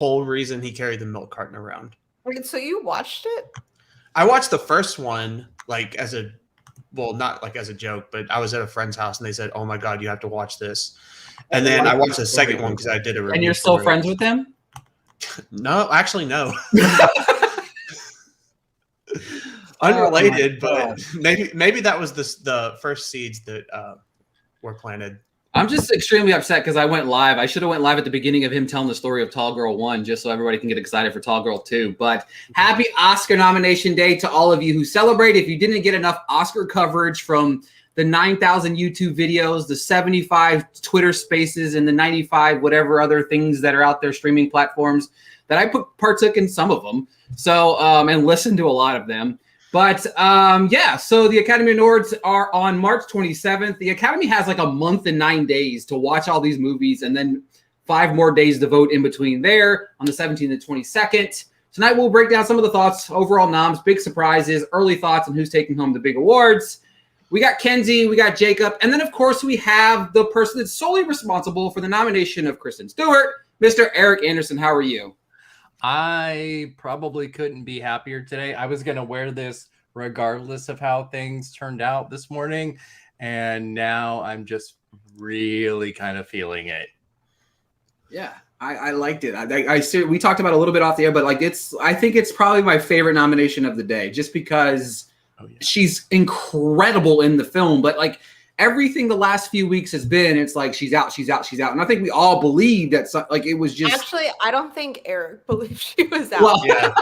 whole reason he carried the milk carton around. Wait, so you watched it? I watched the first one not like as a joke, but I was at a friend's house and they said, "Oh my God, you have to watch this." And then I watched the second one because I did a review. And you're still friends with him? No, actually, no. Unrelated, but maybe that was the first seeds that were planted. I'm just extremely upset because I went live. I should have went live at the beginning of him telling the story of Tall Girl 1 just so everybody can get excited for Tall Girl 2. But happy Oscar nomination day to all of you who celebrate. If you didn't get enough Oscar coverage from the 9,000 YouTube videos, the 75 Twitter spaces, and the 95 whatever other things that are out there, streaming platforms, that I partook in some of them. So, and listened to a lot of them. But so the Academy Awards are on March 27th. The Academy has like a month and 9 days to watch all these movies and then 5 more days to vote in between there on the 17th and 22nd. Tonight we'll break down some of the thoughts, overall noms, big surprises, early thoughts on who's taking home the big awards. We got Kenzie, we got Jacob, and then of course we have the person that's solely responsible for the nomination of Kristen Stewart, Mr. Erik Anderson. How are you? I probably couldn't be happier today. I was going to wear this regardless of how things turned out this morning. And now I'm just really kind of feeling it. Yeah, I liked it. We talked about it a little bit off the air, but I think it's probably my favorite nomination of the day just because she's incredible in the film. But like everything the last few weeks has been, it's like she's out. And I think we all believe that it was just. Actually, I don't think Erik believed she was out. Well, yeah.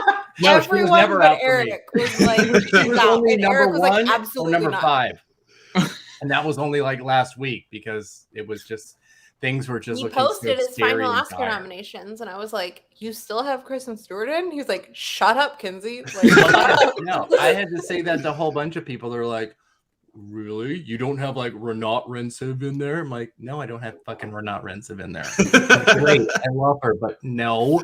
No, she was never out for me. Erik was like, she was only and number Erik was one like, absolutely or number not. 5. And that was only like last week because it was just things were just. He looking posted so his final and Oscar dire. nominations, and I was like, "You still have Kristen Stewart in?" He was like, "Shut up, Kenzie." Like, shut up. No, I had to say that to a whole bunch of people. They're like, really? You don't have like Renat Rensiv in there? I'm like, no, I don't have fucking Renat Rensiv in there. Great, I love her, but no.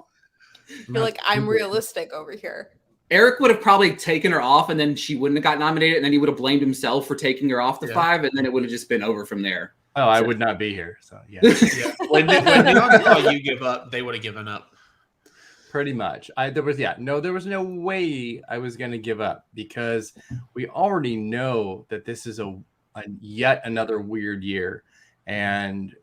You're like, I'm realistic over here. Erik would have probably taken her off, and then she wouldn't have got nominated, and then he would have blamed himself for taking her off the 5, and then it would have just been over from there. Oh, I would not be here. So yeah. When they saw you give up, they would have given up. Pretty much. There was no way I was going to give up because we already know that this is a yet another weird year, and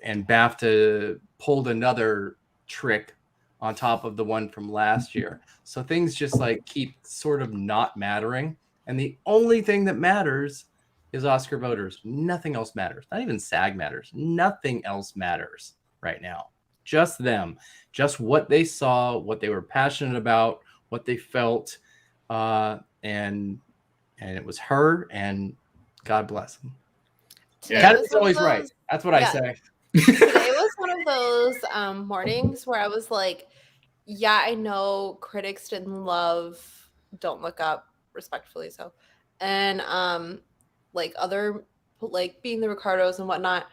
BAFTA pulled another trick on top of the one from last year. So things just like keep sort of not mattering, and the only thing that matters is Oscar voters. Nothing else matters. Not even SAG matters. Nothing else matters right now. Just them, just what they saw, what they were passionate about, what they felt, and it was her. And God bless them. Academy's always right. That's what I say. Today was one of those mornings where I was like, "Yeah, I know critics didn't love Don't Look Up, respectfully so, and like other like Being the Ricardos and whatnot."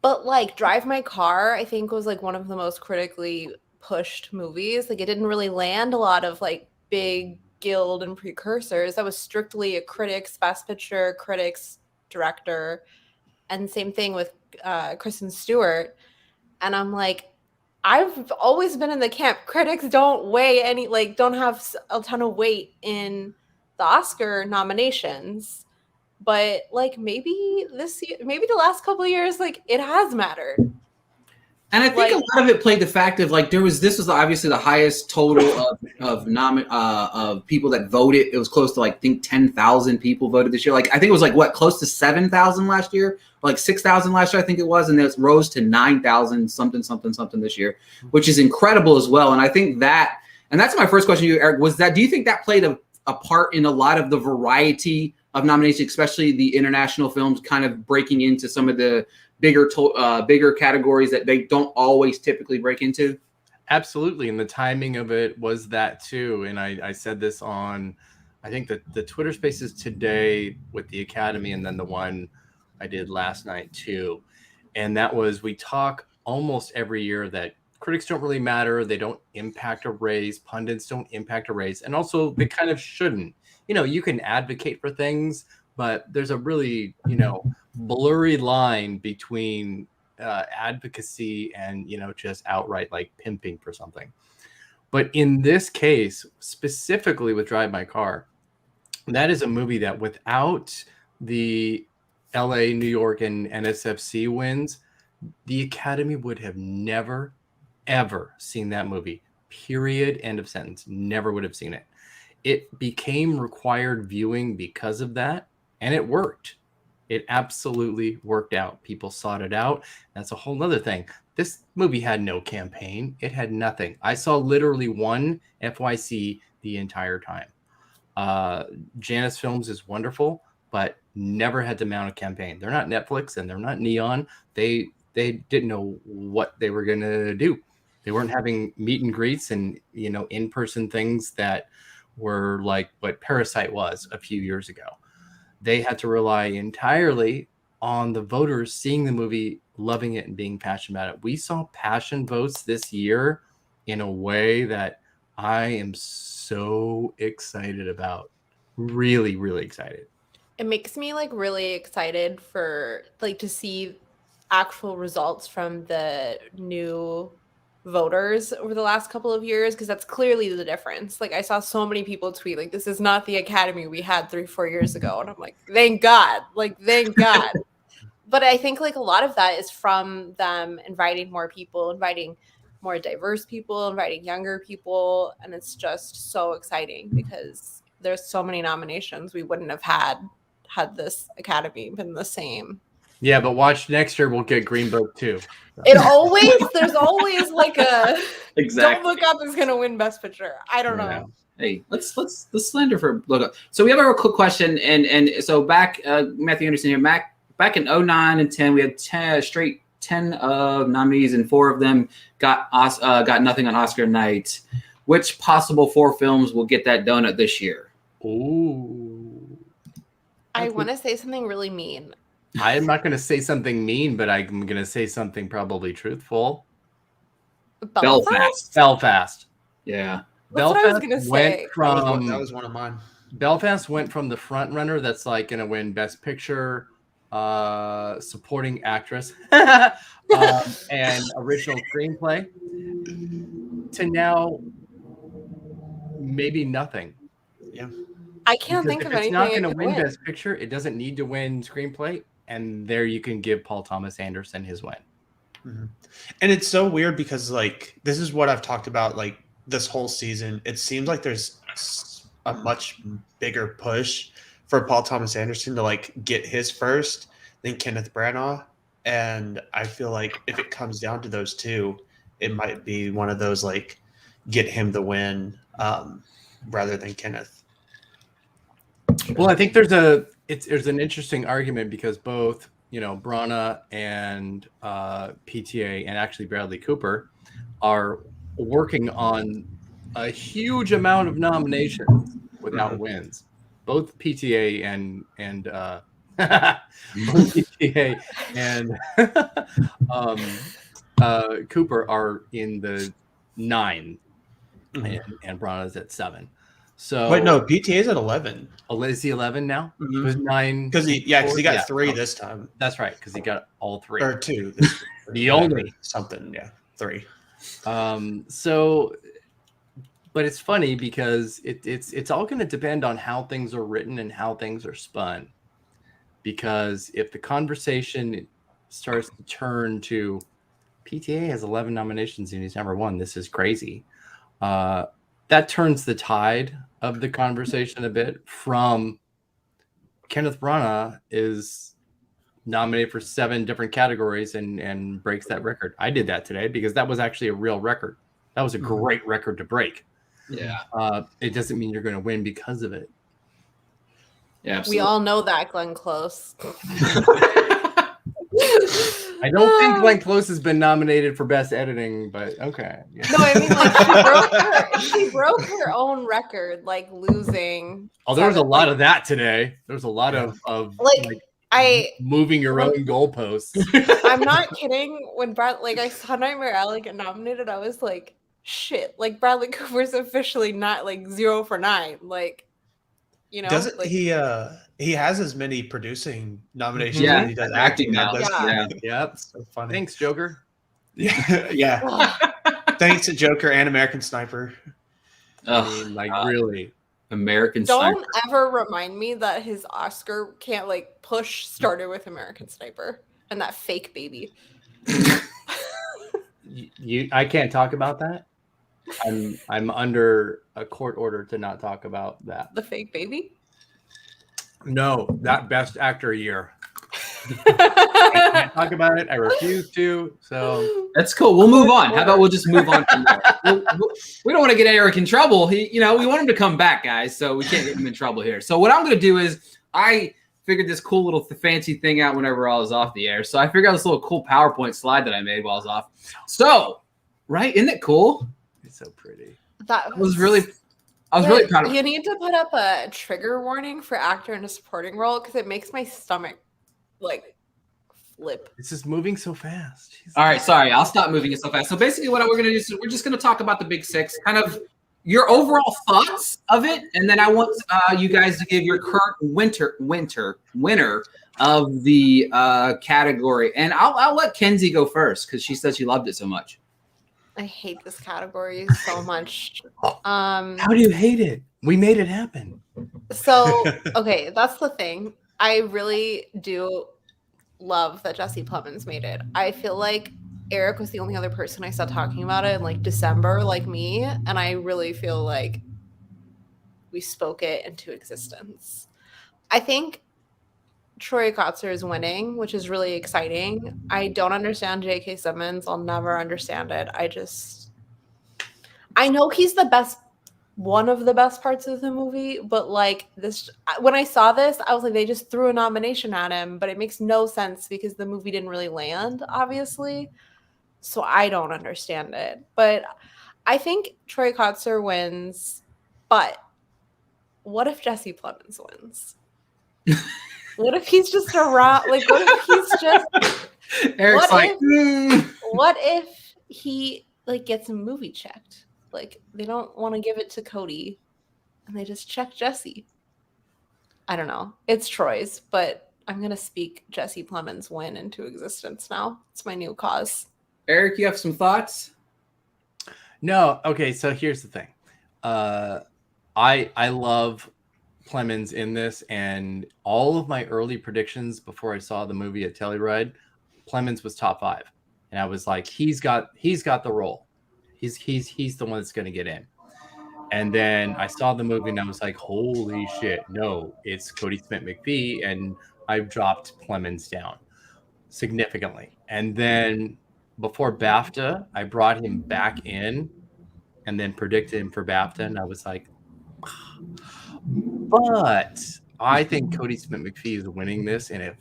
But like Drive My Car, I think was like one of the most critically pushed movies. Like it didn't really land a lot of like big guild and precursors. That was strictly a critics, best picture, critics, director. And same thing with Kristen Stewart. And I'm like, I've always been in the camp. Critics don't have a ton of weight in the Oscar nominations. But like maybe this year, maybe the last couple of years, like it has mattered. And I think a lot of it played the fact of like this was obviously the highest total of people that voted. It was close to like I think 10,000 people voted this year. Like I think it was like close to 7,000 last year, or like 6,000 last year I think it was, and it rose to 9,000 something this year, which is incredible as well. And I think that, and that's my first question to you, Erik, was that do you think that played a part in a lot of the variety of nominations, especially the international films kind of breaking into some of the bigger categories that they don't always typically break into? Absolutely. And the timing of it was that too. And I said this on, I think the Twitter Spaces today with the Academy, and then the one I did last night too. And that was, we talk almost every year that critics don't really matter. They don't impact a race. Pundits don't impact a race. And also they kind of shouldn't. You know, you can advocate for things, but there's a really, blurry line between advocacy and, you know, just outright like pimping for something. But in this case, specifically with Drive My Car, that is a movie that without the LA, New York, and NSFC wins, the Academy would have never, ever seen that movie. Period. End of sentence. Never would have seen it. It became required viewing because of that, and it worked. It absolutely worked out. People sought it out. That's a whole other thing. This movie had no campaign. It had nothing. I saw literally one FYC the entire time. Janus Films is wonderful, but never had to mount a campaign. They're not Netflix and they're not Neon. They didn't know what they were going to do. They weren't having meet and greets and, you know, in-person things that were like what Parasite was a few years ago. They had to rely entirely on the voters seeing the movie, loving it, and being passionate about it. We saw passion votes this year in a way that I am so excited about. Really, really excited. It makes me like really excited for like to see actual results from the new voters over the last couple of years, because that's clearly the difference. Like I saw so many people tweet like, this is not the Academy we had 3-4 years ago, and I'm like, thank God, like thank God. But I think like a lot of that is from them inviting more people, inviting more diverse people, inviting younger people, and it's just so exciting because there's so many nominations we wouldn't have had this Academy been the same. Yeah, but watch next year, we'll get Green Book too. There's always like a Exactly. Don't Look Up is gonna win Best Picture. I don't know. Hey, let's slander for Look Up. So we have a real quick question, and so back Matthew Anderson here. Back in 09 and 10, we had 10 nominees, and 4 of them got nothing on Oscar night. Which possible 4 films will get that donut this year? Ooh. I want to say something really mean. I am not going to say something mean, but I'm going to say something probably truthful. Belfast. Yeah. That's what I was going to say. That was one of mine. Belfast went from the front runner that's like going to win Best Picture, supporting actress, and original screenplay, to now maybe nothing. Yeah. I can't think of anything. It's not going to win Best Picture. It doesn't need to win screenplay. And there you can give Paul Thomas Anderson his win. Mm-hmm. And it's so weird because like, this is what I've talked about like this whole season. It seems like there's a much bigger push for Paul Thomas Anderson to like get his first than Kenneth Branagh. And I feel like if it comes down to those two, it might be one of those like get him the win rather than Kenneth. Well, I think there's an interesting argument because both, you know, Branagh and PTA and actually Bradley Cooper are working on a huge amount of nominations without wins. Both PTA and PTA and Cooper are in the 9, and Branagh's at 7. So wait, no, PTA is at 11. Is he 11 now? Mm-hmm. It was 9 because he got 3 this time. That's right, because he got all 3 or 2. The only something, 3. So, but it's funny because it's all going to depend on how things are written and how things are spun. Because if the conversation starts to turn to PTA has 11 nominations and he's never won, this is crazy. That turns the tide of the conversation a bit from Kenneth Branagh is nominated for 7 different categories and breaks that record. I did that today because that was actually a real record. That was a great record to break. Yeah. It doesn't mean you're going to win because of it. Yeah, we all know that, Glenn Close. I don't think Glenn Close has been nominated for best editing, but okay. Yeah. No, I mean like she broke her own record, like losing. Oh, there was a lot of that today. There was a lot of moving your own goalposts. I'm not kidding. When I saw Nightmare Alley get nominated, I was like, shit. Like Bradley Cooper's officially not like 0 for 9. Like, You know, Doesn't like, he? He has as many producing nominations Yeah, as he does acting acting now. doesn't he? Yeah. Yep. That's so funny. Thanks, Joker. Yeah, yeah. ugh, Thanks to Joker and American Sniper. I mean, like, really. American don't Sniper. ever remind me that his Oscar can't like push started with American Sniper and that fake baby. I can't talk about that. I'm under a court order to not talk about that. The fake baby. No, that best actor year. I can't talk about it. I refuse to. So That's cool. We'll move on. How about we'll just move on from there? We don't want to get Erik in trouble. We want him to come back, guys, so we can't get him in trouble here. So what I'm going to do is I figured this cool little fancy thing out whenever I was off the air. So I figured out this little cool PowerPoint slide that I made while I was off. So, right? Isn't it cool? it's so pretty. That I was really proud of it. You need to put up a trigger warning for actor in a supporting role because it makes my stomach like flip. This is moving so fast. Jesus. All right, sorry. I'll stop moving it so fast. So basically what we're going to do is we're just going to talk about the Big Six, kind of your overall thoughts of it, and then I want you guys to give your current winner of the category. And I'll let Kenzie go first because she said she loved it so much. I hate this category so much. How do you hate it? We made it happen. So, okay, that's the thing. I really do love that Jesse Plemons made it. I feel like Erik was the only other person I saw talking about it in like December, like me, and I really feel like we spoke it into existence. I think Troy Kotzer is winning, which is really exciting. I don't understand J.K. Simmons. I'll never understand it. I know he's the best, one of the best parts of the movie, but like this, when I saw this, I was like, they just threw a nomination at him, but it makes no sense because the movie didn't really land, obviously. So I don't understand it. But I think Troy Kotzer wins, but what if Jesse Plemons wins? What if he's just around? Like, what if he's just? Eric's What if he like gets a movie checked? Like they don't want to give it to Cody, and they just check Jesse. I don't know. It's Troy's, but I'm gonna speak Jesse Plemons' win into existence now. It's my new cause. Erik, you have some thoughts? No. Okay. So here's the thing. I love Plemons in this, and all of my early predictions before I saw the movie at Telluride, Plemons was top 5, and I was like, he's got the role. He's the one that's going to get in. And then I saw the movie and I was like, holy shit, no, it's Cody Smith-McPhee, and I've dropped Plemons down significantly. And then before BAFTA, I brought him back in and then predicted him for BAFTA, and I was like, but I think Cody Smith-McPhee is winning this in an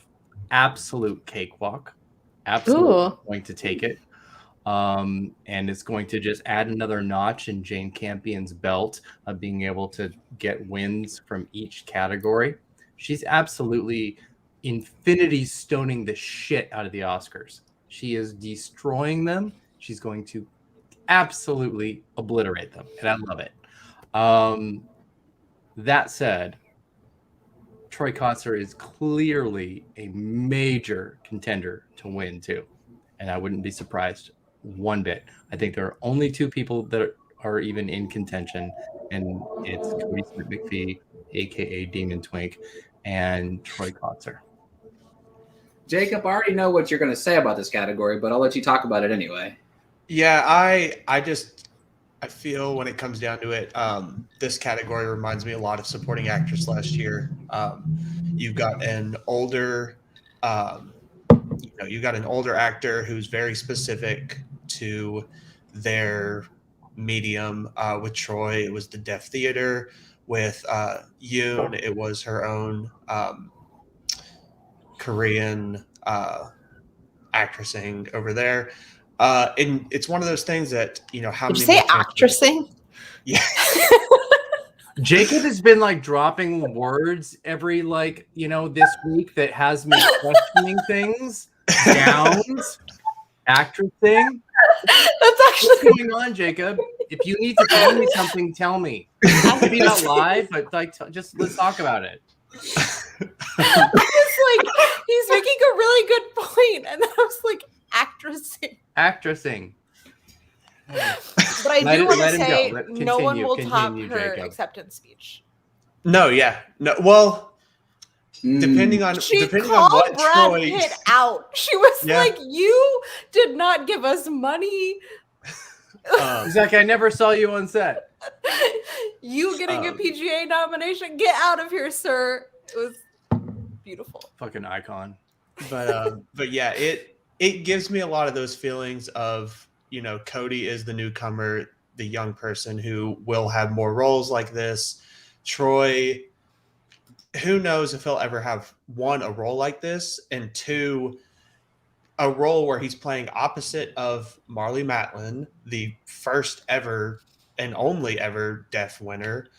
absolute cakewalk. Absolutely going to take it. And it's going to just add another notch in Jane Campion's belt of being able to get wins from each category. She's absolutely infinity stoning the shit out of the Oscars. She is destroying them. She's going to absolutely obliterate them, and I love it. That said, Troy Kotzer is clearly a major contender to win too, and I wouldn't be surprised one bit. I think there are only 2 people that are even in contention, and it's Cody Smith-McPhee, aka Demon Twink, and Troy Kotzer. Jacob, I already know what you're going to say about this category, but I'll let you talk about it anyway. Yeah, I feel when it comes down to it, this category reminds me a lot of supporting actress last year. You've got an older, actor who's very specific to their medium. With Troy, it was the deaf theater. With Yoon, it was her own Korean actressing over there. And it's one of those things that, how Did you many say actressing? Yeah. Jacob has been like dropping words every this week that has me questioning things. Gowns, actress thing. That's What's actually going on, Jacob? If you need to tell me something, tell me. Maybe not live, but like just let's talk about it. I was like, he's making a really good point, and then I was like, Actressing. But I Let do it- want to let him say go. Let- no one continue, will top continue, her Jacob. acceptance speech. No, yeah, no. Well, depending on She depending called on what Brad Troy. Pitt out. She was Yeah. like, "You did not give us money. He's like, I never saw you on set. You getting a PGA nomination? Get out of here, sir." It was beautiful. Fucking icon. But yeah, it gives me a lot of those feelings of, you know, Cody is the newcomer, the young person who will have more roles like this. Troy, who knows if he'll ever have, one, a role like this, and two, a role where he's playing opposite of Marlee Matlin, the first ever and only ever deaf winner,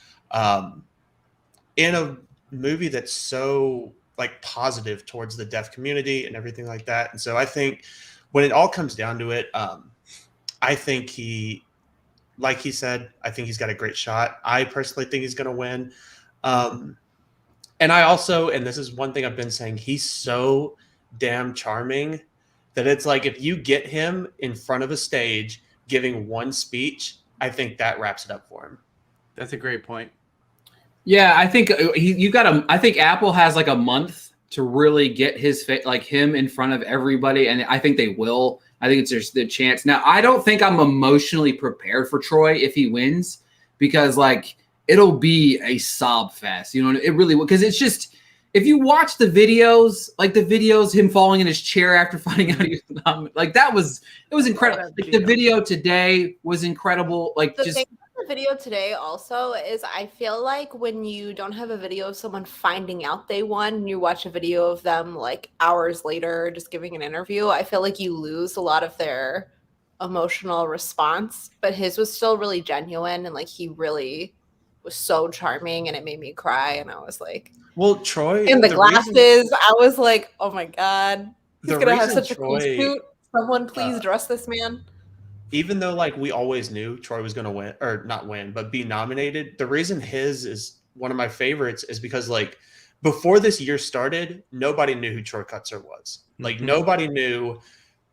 in a movie that's so like positive towards the deaf community and everything like that. And so I think when it all comes down to it, I think he, like he said, I think he's got a great shot. I personally think he's going to win. And I also, and this is one thing I've been saying, he's so damn charming that it's like if you get him in front of a stage giving one speech, I think that wraps it up for him. That's a great point. Yeah, I think I think Apple has like a month to really get him in front of everybody, and I think they will. I think there's the chance. Now, I don't think I'm emotionally prepared for Troy if he wins, because like it'll be a sob fest. You know, it really will, because it's just, if you watch the videos, him falling in his chair after finding out he was like it was incredible. Like the video today was incredible. Like The thing with the video today also is I feel like when you don't have a video of someone finding out they won and you watch a video of them like hours later just giving an interview, I feel like you lose a lot of their emotional response. But his was still really genuine, and like he really was so charming, and it made me cry. And I was like, well, Troy in the glasses, I was like, oh my God, he's gonna have such a cool suit. Someone please dress this man. Even though like we always knew Troy was going to win, or not win, but be nominated, the reason his is one of my favorites is because like before this year started, nobody knew who Troy Kutzer was. Like nobody knew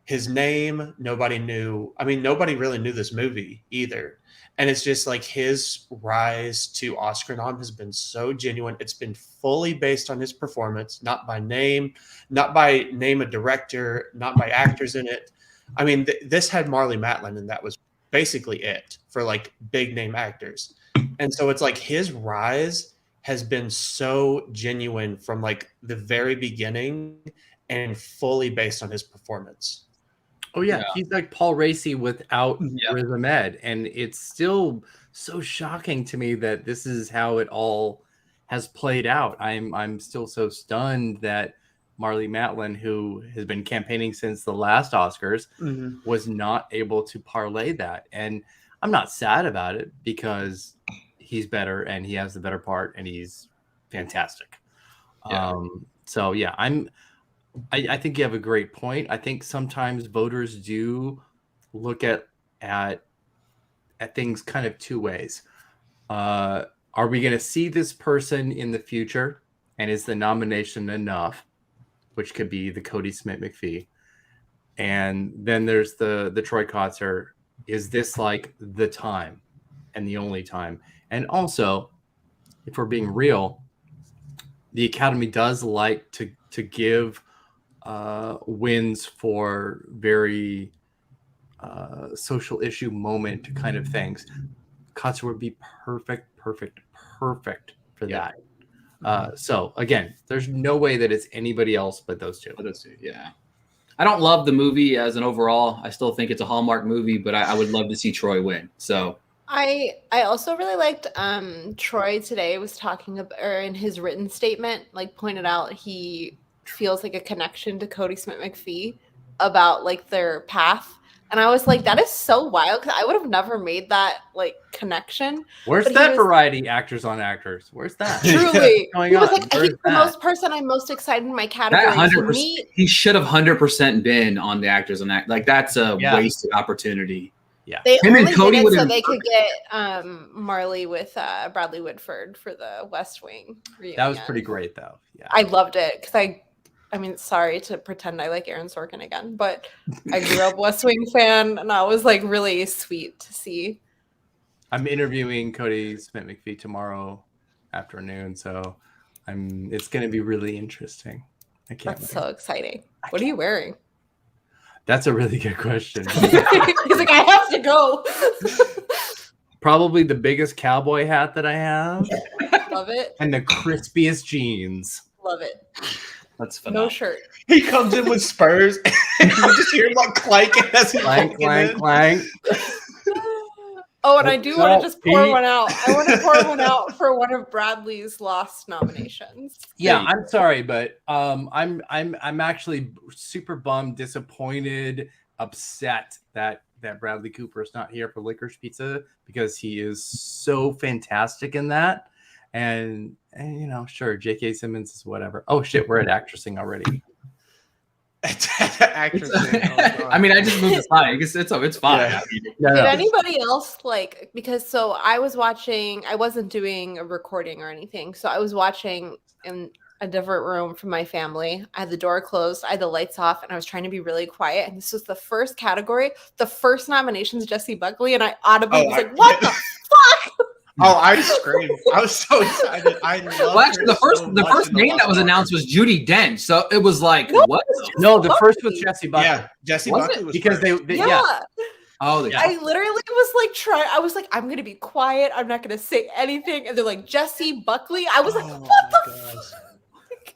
his name. Nobody really knew this movie either. And it's just like his rise to Oscar nom has been so genuine. It's been fully based on his performance, not by name of director, not by actors in it. I mean, this had Marlee Matlin, and that was basically it for like big name actors. And so it's like his rise has been so genuine from like the very beginning and fully based on his performance. Oh yeah, he's like Paul Raci without Riz Ahmed, and it's still so shocking to me that this is how it all has played out. I'm still so stunned that Marlee Matlin, who has been campaigning since the last Oscars, was not able to parlay that. And I'm not sad about it because he's better and he has the better part and he's fantastic. Yeah. So yeah, I think you have a great point. I think sometimes voters do look at things kind of two ways. Are we going to see this person in the future, and is the nomination enough? Which could be the Cody Smith-McPhee. And then there's the Troy Kotzer. Is this like the time and the only time? And also, if we're being real, the Academy does like to give wins for very social issue moment kind of things. Kotzer would be perfect for that. So again, there's no way that it's anybody else but those two. Yeah. I don't love the movie as an overall. I still think it's a Hallmark movie, but I would love to see Troy win. So I also really liked Troy today was talking about, or in his written statement, like pointed out he feels like a connection to Cody Smith-McPhee about like their path. And I was like, that is so wild, because I would have never made that like connection. Where's that variety actors on actors? Where's that? Truly. going he was on? like, he's the person I'm most excited in my category. That 100%, he should have 100% been on the actors on that. Like that's a wasted opportunity. Yeah. They Him and only Cody did it would so have- they could get Marley with Bradley Whitford for the West Wing reunion. That was pretty great, though. Yeah. I loved it because I mean, sorry to pretend I like Aaron Sorkin again, but I grew up West Wing fan, and that was like really sweet to see. I'm interviewing Cody Smith McPhee tomorrow afternoon, so it's going to be really interesting. I can't That's wait. so exciting. What are you wearing? That's a really good question. He's like, I have to go. Probably the biggest cowboy hat that I have, Love it. and the crispiest jeans. Love it. That's phenomenal. No shirt. He comes in with Spurs, and you just hear him like clanking as he's Clank, walking clank, in. clank. Oh, and I do want to just pour Pete. one out. I want to pour one out for one of Bradley's lost nominations. Yeah, Hey. I'm sorry, but I'm actually super bummed, disappointed, upset that Bradley Cooper is not here for Licorice Pizza because he is so fantastic in that. And you know, sure, J.K. Simmons is whatever. Oh shit, we're at actressing already. Actress. I mean, I just moved aside. I guess it's fine. Yeah. I mean, No, Did no. anybody else because so I was watching, I wasn't doing a recording or anything. So I was watching in a different room from my family. I had the door closed, I had the lights off, and I was trying to be really quiet. And this was the first category. The first nominations, Jessie Buckley, and I audibly was like, what the fuck? Oh, I screamed. I was so excited. I love well, actually, the first so name that was announced was Judi Dench. So it was like, No, what? No, the first was Jesse Buckley. Yeah, Jesse Was Buckley it? was Because first. they Yeah. yeah. Oh, Yeah. I literally was like I was like, I'm gonna be quiet. I'm not gonna say anything. And they're like, Jessie Buckley. I was like, Oh what my the gosh. fuck?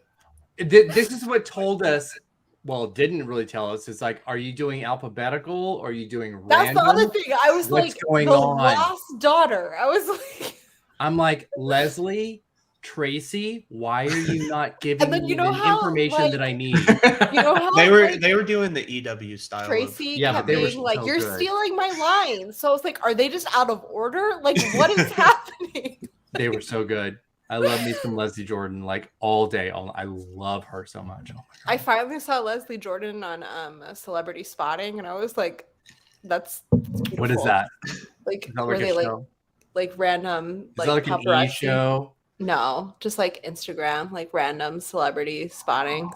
This is what told us. Well, it didn't really tell us. It's like, are you doing alphabetical or are you doing That's random? the other thing. I was What's like, going the on? lost daughter. I was like, I'm like, Leslie, Tracy, why are you not giving then me you know the how, information like, that I need? you know how They were like, doing the EW style. Tracy Yeah, but kept they were being like, so you're good. stealing my lines. So I was like, are they just out of order? Like, what is happening? They were so good. I love me some Leslie Jordan like all day. I love her so much. Oh my I God. finally saw Leslie Jordan on Celebrity Spotting, and I was like, that's beautiful. What is that? Like, Is that were like they a like show? random Is like that like an E paparazzi? show? No, just like Instagram, like random celebrity spottings.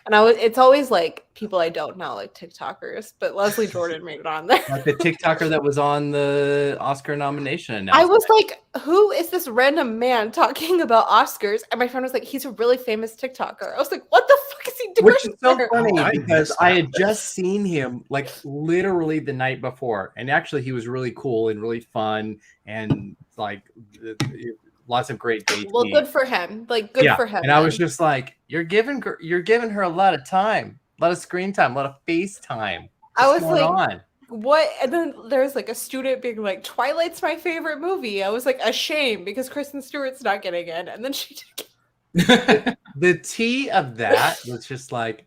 And it's always like people I don't know, like TikTokers, but Leslie Jordan made it on there. Like the TikToker that was on the Oscar nomination I announcement. was like, who is this random man talking about Oscars? And my friend was like, he's a really famous TikToker. I was like, what the fuck is he doing? Which is so there? funny Oh, I because missed I that. had just seen him like literally the night before, and actually he was really cool and really fun and like lots of great dates. Well, good for him. Like, good for him. And I was then. just like, you're giving her a lot of time, a lot of screen time, a lot of face time. I was What's going like, on? what? And then there's like a student being like, Twilight's my favorite movie. I was like, a shame because Kristen Stewart's not getting in. And then she did. The tea of that was just like,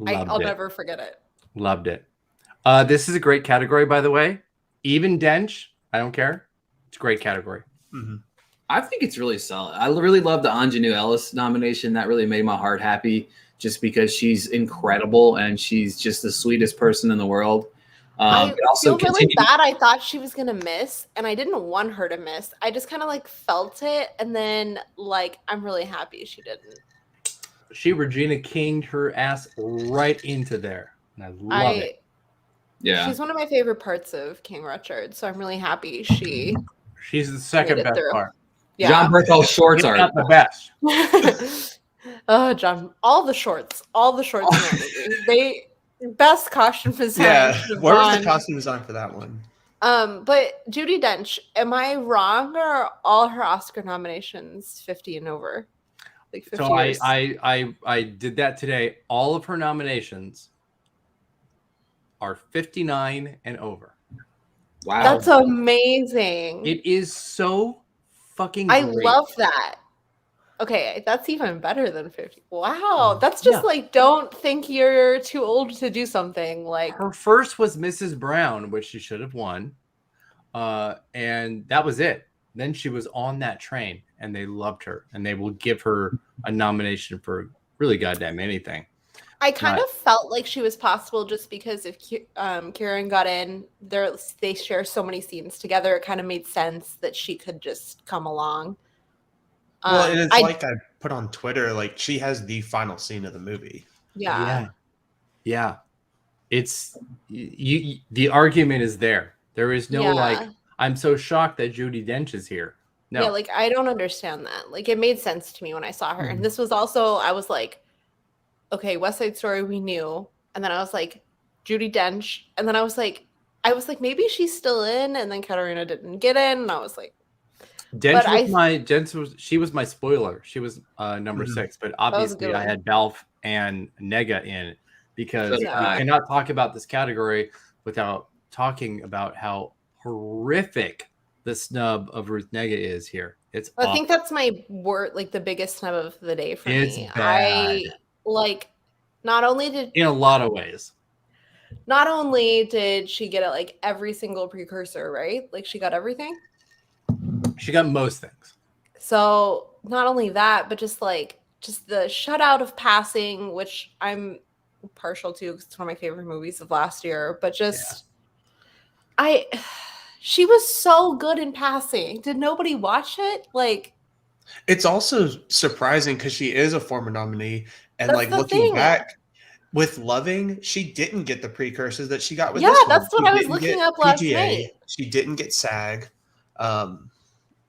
I'll never forget it. Loved it. This is a great category, by the way. Even Dench, I don't care. It's a great category. Mhm. I think it's really solid. I really love the Ingenue Ellis nomination. That really made my heart happy just because she's incredible and she's just the sweetest person in the world. I but also feel really continue- bad. I thought she was gonna miss, and I didn't want her to miss. I just kind of like felt it, and then like I'm really happy she didn't. She Regina King'd her ass right into there. And I love it. Yeah. She's one of my favorite parts of King Richard, so I'm really happy she. She's the second Made it best through. part. Yeah. John Berthol's shorts It's are not the best. Oh, John! All the shorts in that movie. They best costume design. Yeah, where was the Devon. costume design for that one? But Judi Dench, am I wrong, or are all her Oscar nominations 50 and over? Like 50 So years? I did that today. All of her nominations are 59 and over. wow. That's amazing. It is so fucking I great. love that. Okay, that's even better than 50. Wow, that's just Yeah. like, don't think you're too old to do something. Like, Her first was Mrs. Brown, which she should have won. And that was it. Then she was on that train and they loved her and they will give her a nomination for really goddamn anything. I kind of felt like she was possible just because if Kieran got in, they share so many scenes together. It kind of made sense that she could just come along. Well, and it's like I put on Twitter, like she has the final scene of the movie. Yeah. It's the argument is there. There is no like, I'm so shocked that Judi Dench is here. No. Yeah, like I don't understand that. Like it made sense to me when I saw her. And this was also, I was like, okay, West Side Story we knew. And then I was like, Judi Dench. And then I was like, maybe she's still in. And then Katarina didn't get in. And I was like, she was my spoiler. She was number 6, but obviously I had Belf and Nega in because we cannot talk about this category without talking about how horrific the snub of Ruth Nega is here. It's I think that's my word, like the biggest snub of the day for me. Bad. Not only did in a lot of ways. Not only did she get it like every single precursor, right? Like she got everything. She got most things. So not only that, but just the shutout of Passing, which I'm partial to because it's one of my favorite movies of last year. But she was so good in Passing. Did nobody watch it? Like, it's also surprising because she is a former nominee, and like looking back with Loving, she didn't get the precursors that she got with this one. That's what I was looking up last night. She didn't get SAG.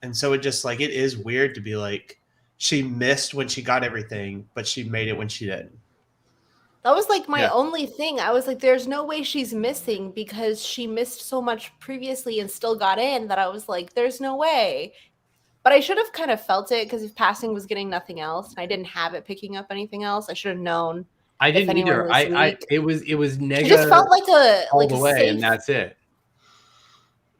And so it just like, it is weird to be like, she missed when she got everything, but she made it when she didn't. That was like my only thing. I was like, there's no way she's missing because she missed so much previously and still got in that I was like, there's no way. But I should have kind of felt it because if Passing was getting nothing else and I didn't have it picking up anything else, I should have known. I didn't either. It was Nega. It just felt like all the way, and that's it.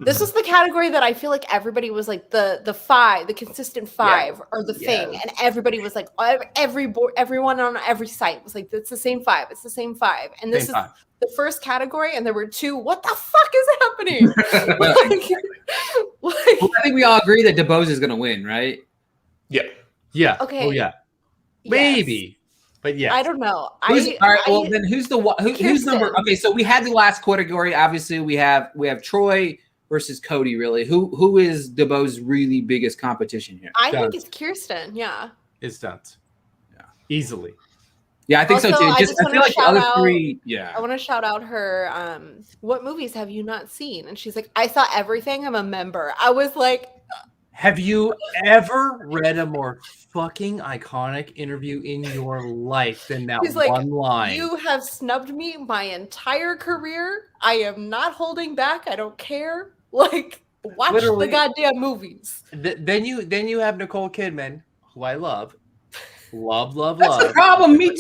This was the category that I feel like everybody was like the 5, the consistent 5 or the thing. And everybody was like, everyone on every site was like, it's the same 5. It's the same 5. And this is the first category. And there were 2. What the fuck is happening? Well, I think we all agree that DeBose is going to win, right? Yeah. Yeah. Okay. Oh, yeah. Maybe. But yeah. I don't know. All right. Well, then who's number? Okay. So we had the last category. Obviously we have Troy versus Cody, really. Who is DeBose's really biggest competition here? I think it's Kirsten, It's Dunst. Yeah. Easily. Yeah, I think so too. I feel like the other 3, I want to shout out her, what movies have you not seen? And she's like, I saw everything, I'm a member. I was like... Have you ever read a more fucking iconic interview in your life than that one line? You have snubbed me my entire career. I am not holding back. I don't care. Like, watch the goddamn movies. Then you have Nicole Kidman, who I love. Love. That's the problem. Me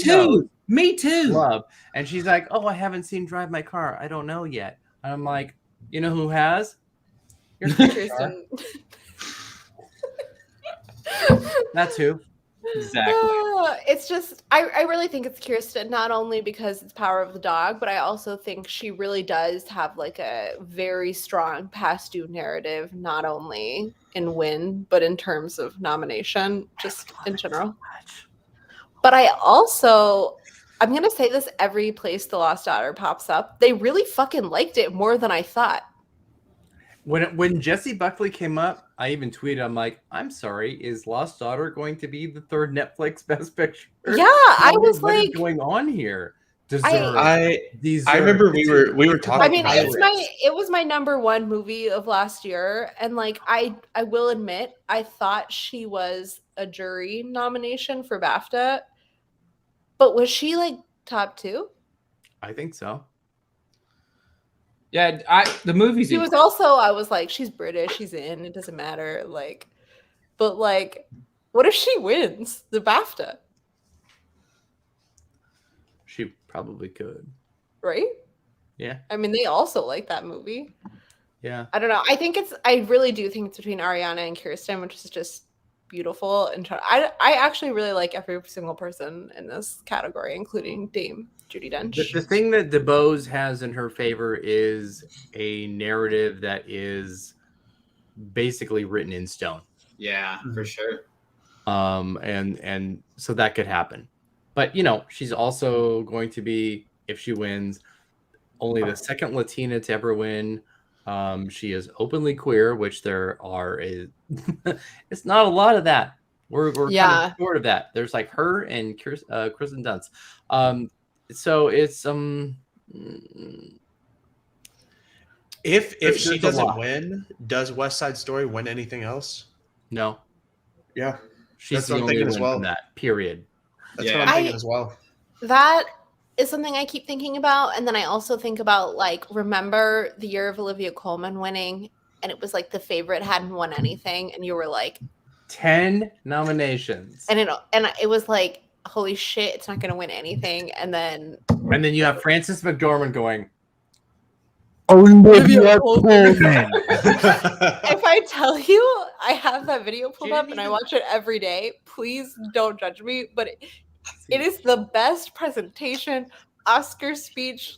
too. Love. And she's like, oh, I haven't seen Drive My Car. I don't know yet. And I'm like, you know who has? Your Kirsten. That's who. Exactly. It's just, I really think it's Kirsten, not only because it's Power of the Dog, but I also think she really does have like a very strong past due narrative, not only in win, but in terms of nomination, just in general. But I'm going to say this every place The Lost Daughter pops up. They really fucking liked it more than I thought. When Jesse Buckley came up, I even tweeted, I'm like, I'm sorry, is Lost Daughter going to be the 3rd Netflix Best Picture? Yeah, I was what like, is going on here? I remember we were talking. I mean, it was my number 1 movie of last year, and like I will admit, I thought she was a jury nomination for BAFTA, but was she like top 2? I think so. Yeah, the movies. She was also. I was like, she's British. She's in. It doesn't matter. Like, but like, what if she wins the BAFTA? She probably could. Right? Yeah. I mean, they also like that movie. Yeah. I don't know. I really do think it's between Ariana and Kirsten, which is just beautiful. And I actually really like every single person in this category, including Dame Judi Dench. The thing that DeBose has in her favor is a narrative that is basically written in stone. Yeah, for sure. And so that could happen. But she's also going to be, if she wins, only the second Latina to ever win. She is openly queer, which there are it's not a lot of that. We're kind of short of that. There's like her and Kristen Dunst. So it's If she there's a doesn't lot. win, does West Side Story win anything else? No, Yeah, she's That's the what I'm only thinking one as well. from that period. that's what I'm thinking as well. That is something I keep thinking about. And then I also think about, like, remember the year of Olivia Colman winning, and it was like the favorite hadn't won anything, and you were like 10 nominations. And it was like, holy shit, it's not going to win anything. And then you have Frances McDormand going, Olivia Colman. If I tell you, I have that video pulled up and I watch it every day. Please don't judge me, but it is the best presentation, Oscar speech,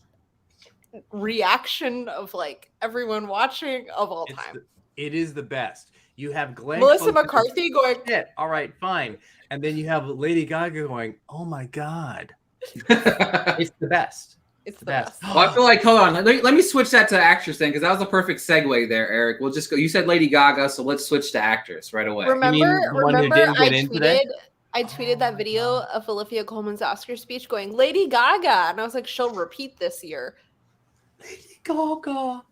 reaction of like everyone watching of all time. It is the best. You have Glenn Melissa Close McCarthy going, shit, all right, fine. And then you have Lady Gaga going, oh my God. It's the best. It's the best. Well, I feel like, hold on, let me switch that to actress then, because that was a perfect segue there, Eric. We'll just go. You said Lady Gaga, so let's switch to actress right away. Remember I tweeted that video of Olivia Colman's Oscar speech going, Lady Gaga. And I was like, she'll repeat this year. Lady Gaga.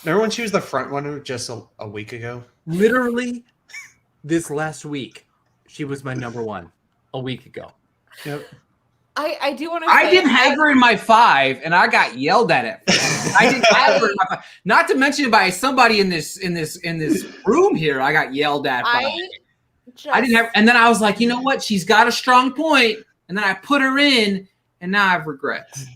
Remember when she was the front runner just a week ago? Literally this last week, she was my number one a week ago. Yep. I do want to say, I didn't have her in my 5, and I got yelled at. I didn't have her in my 5. Not to mention by somebody in this room here. I got yelled at. I didn't have, and then I was like, you know what? She's got a strong point, and then I put her in, and now I have regrets.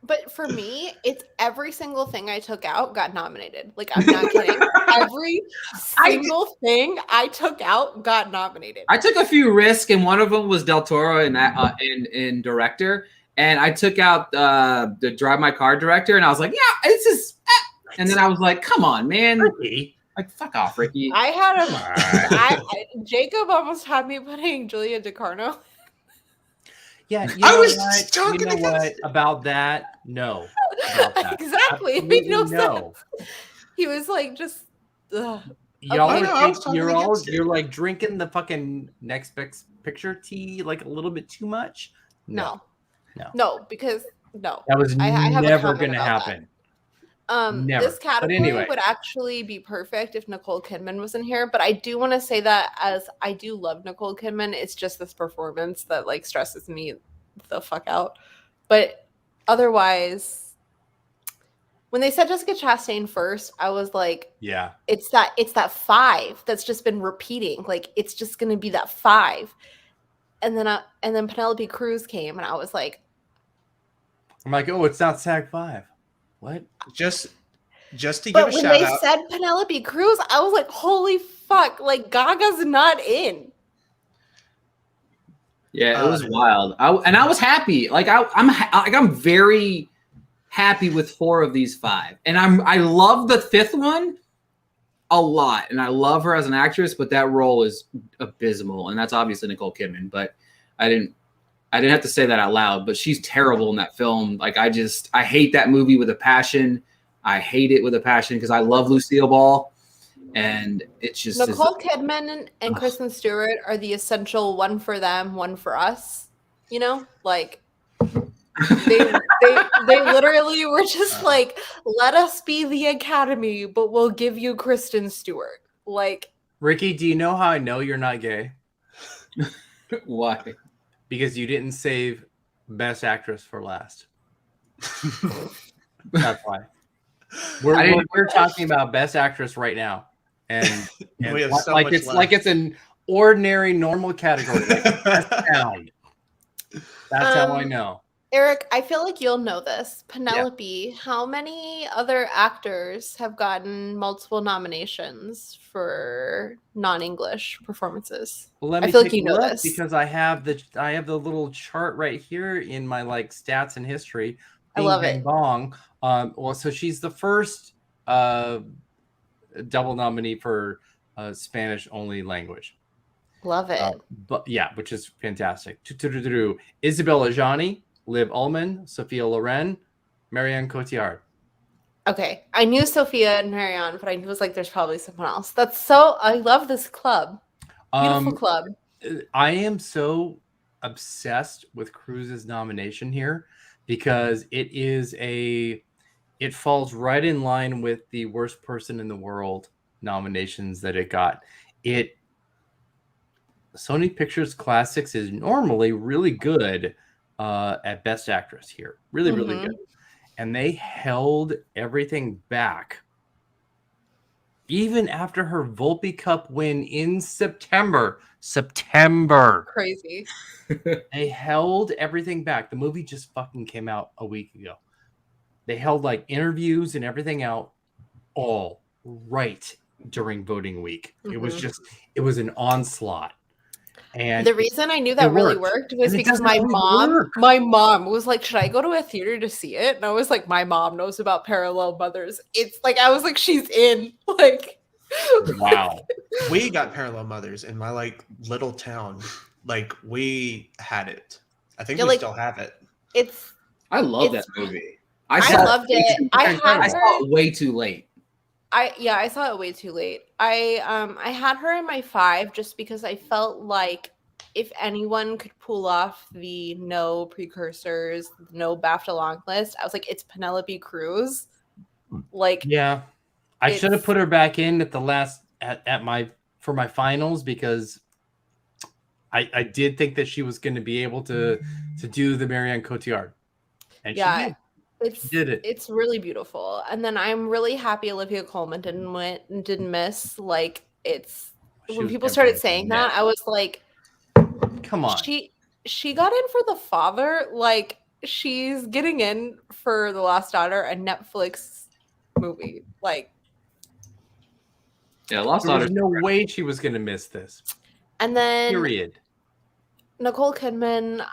But for me, it's every single thing I took out got nominated. Like, I'm not kidding. Every single thing I took out got nominated. I took a few risks, and one of them was Del Toro in director. And I took out the Drive My Car director, and I was like, yeah, this is. And then I was like, come on, man. Ricky. Like, fuck off, Ricky. I had Jacob almost had me putting Julia DeCarno. Yeah, I was just talking about that? No. About that. Exactly. It made no sense. He was like, just. Ugh. You're like drinking the fucking next best picture tea like a little bit too much. No, because no. That was never going to about happen. Never. This category would actually be perfect if Nicole Kidman was in here, but I do want to say that, as I do love Nicole Kidman, it's just this performance that like stresses me the fuck out. But otherwise, when they said Jessica Chastain first, I was like, yeah, it's that 5 that's just been repeating. Like, it's just going to be that 5. And then Penelope Cruz came, and I was like, I'm like, oh, it's not SAG 5. What? Just to give a shout out. But when they said Penelope Cruz, I was like, holy fuck, like Gaga's not in. Yeah, it was wild. I was happy. Like I'm very happy with 4 of these 5. And I love the 5th one a lot. And I love her as an actress, but that role is abysmal. And that's obviously Nicole Kidman, but I didn't have to say that out loud, but she's terrible in that film. Like, I hate that movie with a passion. I hate it with a passion because I love Lucille Ball, and it's just Nicole Kidman and Kristen Stewart are the essential one for them, one for us. You know, like they literally were just like, let us be the Academy, but we'll give you Kristen Stewart. Like, Ricky, do you know how I know you're not gay? Why? Because you didn't save Best Actress for last. That's why. We're talking about Best Actress right now, and we have so like much it's left. like it's an ordinary, normal category. Like, That's how I know. Eric, I feel like you'll know this. Penelope, how many other actors have gotten multiple nominations for non-English performances? Well, let me I feel take like you a know look this because I have the little chart right here in my like stats and history. I love Bing, it. bang, bong. Well, so she's the first double nominee for Spanish only language. Love it. But yeah, which is fantastic. Isabelle Adjani, Liv Ullmann, Sophia Loren, Marianne Cotillard. Okay, I knew Sophia and Marianne, but I was like, there's probably someone else. I love this club. Beautiful club. I am so obsessed with Cruz's nomination here because it falls right in line with the worst person in the world nominations that it got. Sony Pictures Classics is normally really good at Best Actress here. Really, really good. And they held everything back. Even after her Volpe Cup win in September. Crazy. They held everything back. The movie just fucking came out a week ago. They held like interviews and everything out all right during voting week. It was an onslaught. And the reason I knew that really worked was because my mom was like, should I go to a theater to see it? And I was like, my mom knows about Parallel Mothers. It's like, I was like, she's in. Like, wow. We got Parallel Mothers in my like little town. Like we had it. I think we still have it. I love that movie. I loved it. I saw it way too late. I saw it way too late. I had her in my 5 just because I felt like if anyone could pull off the no precursors, no BAFTA long list, I was like, it's Penelope Cruz. Like, yeah, I should have put her back in at the last for my finals because I did think that she was going to be able to do the Marianne Cotillard, and she did. It's really beautiful. And then I'm really happy Olivia Colman didn't miss. Like when people started saying that, I was like, come on. She got in for The Father. Like she's getting in for The Last Daughter, a Netflix movie. Like Lost Daughter. There's no way she was gonna miss this. And then period. Nicole Kidman,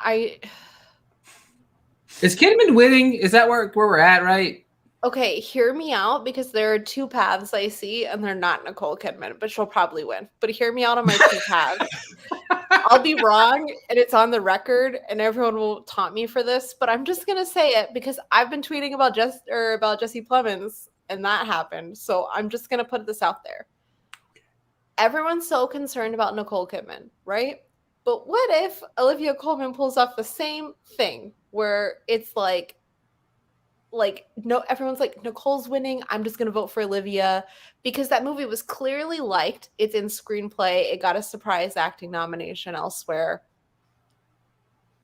Is Kidman winning? Is that where we're at, right? Okay, hear me out because there are 2 paths I see, and they're not Nicole Kidman, but she'll probably win. But hear me out on my 2 paths. I'll be wrong, and it's on the record, and everyone will taunt me for this, but I'm just gonna say it because I've been tweeting about Jesse Plemons, and that happened. So I'm just gonna put this out there. Everyone's so concerned about Nicole Kidman, right? But what if Olivia Colman pulls off the same thing where it's like no, everyone's like, Nicole's winning, I'm just gonna vote for Olivia because that movie was clearly liked. It's in screenplay. It got a surprise acting nomination elsewhere.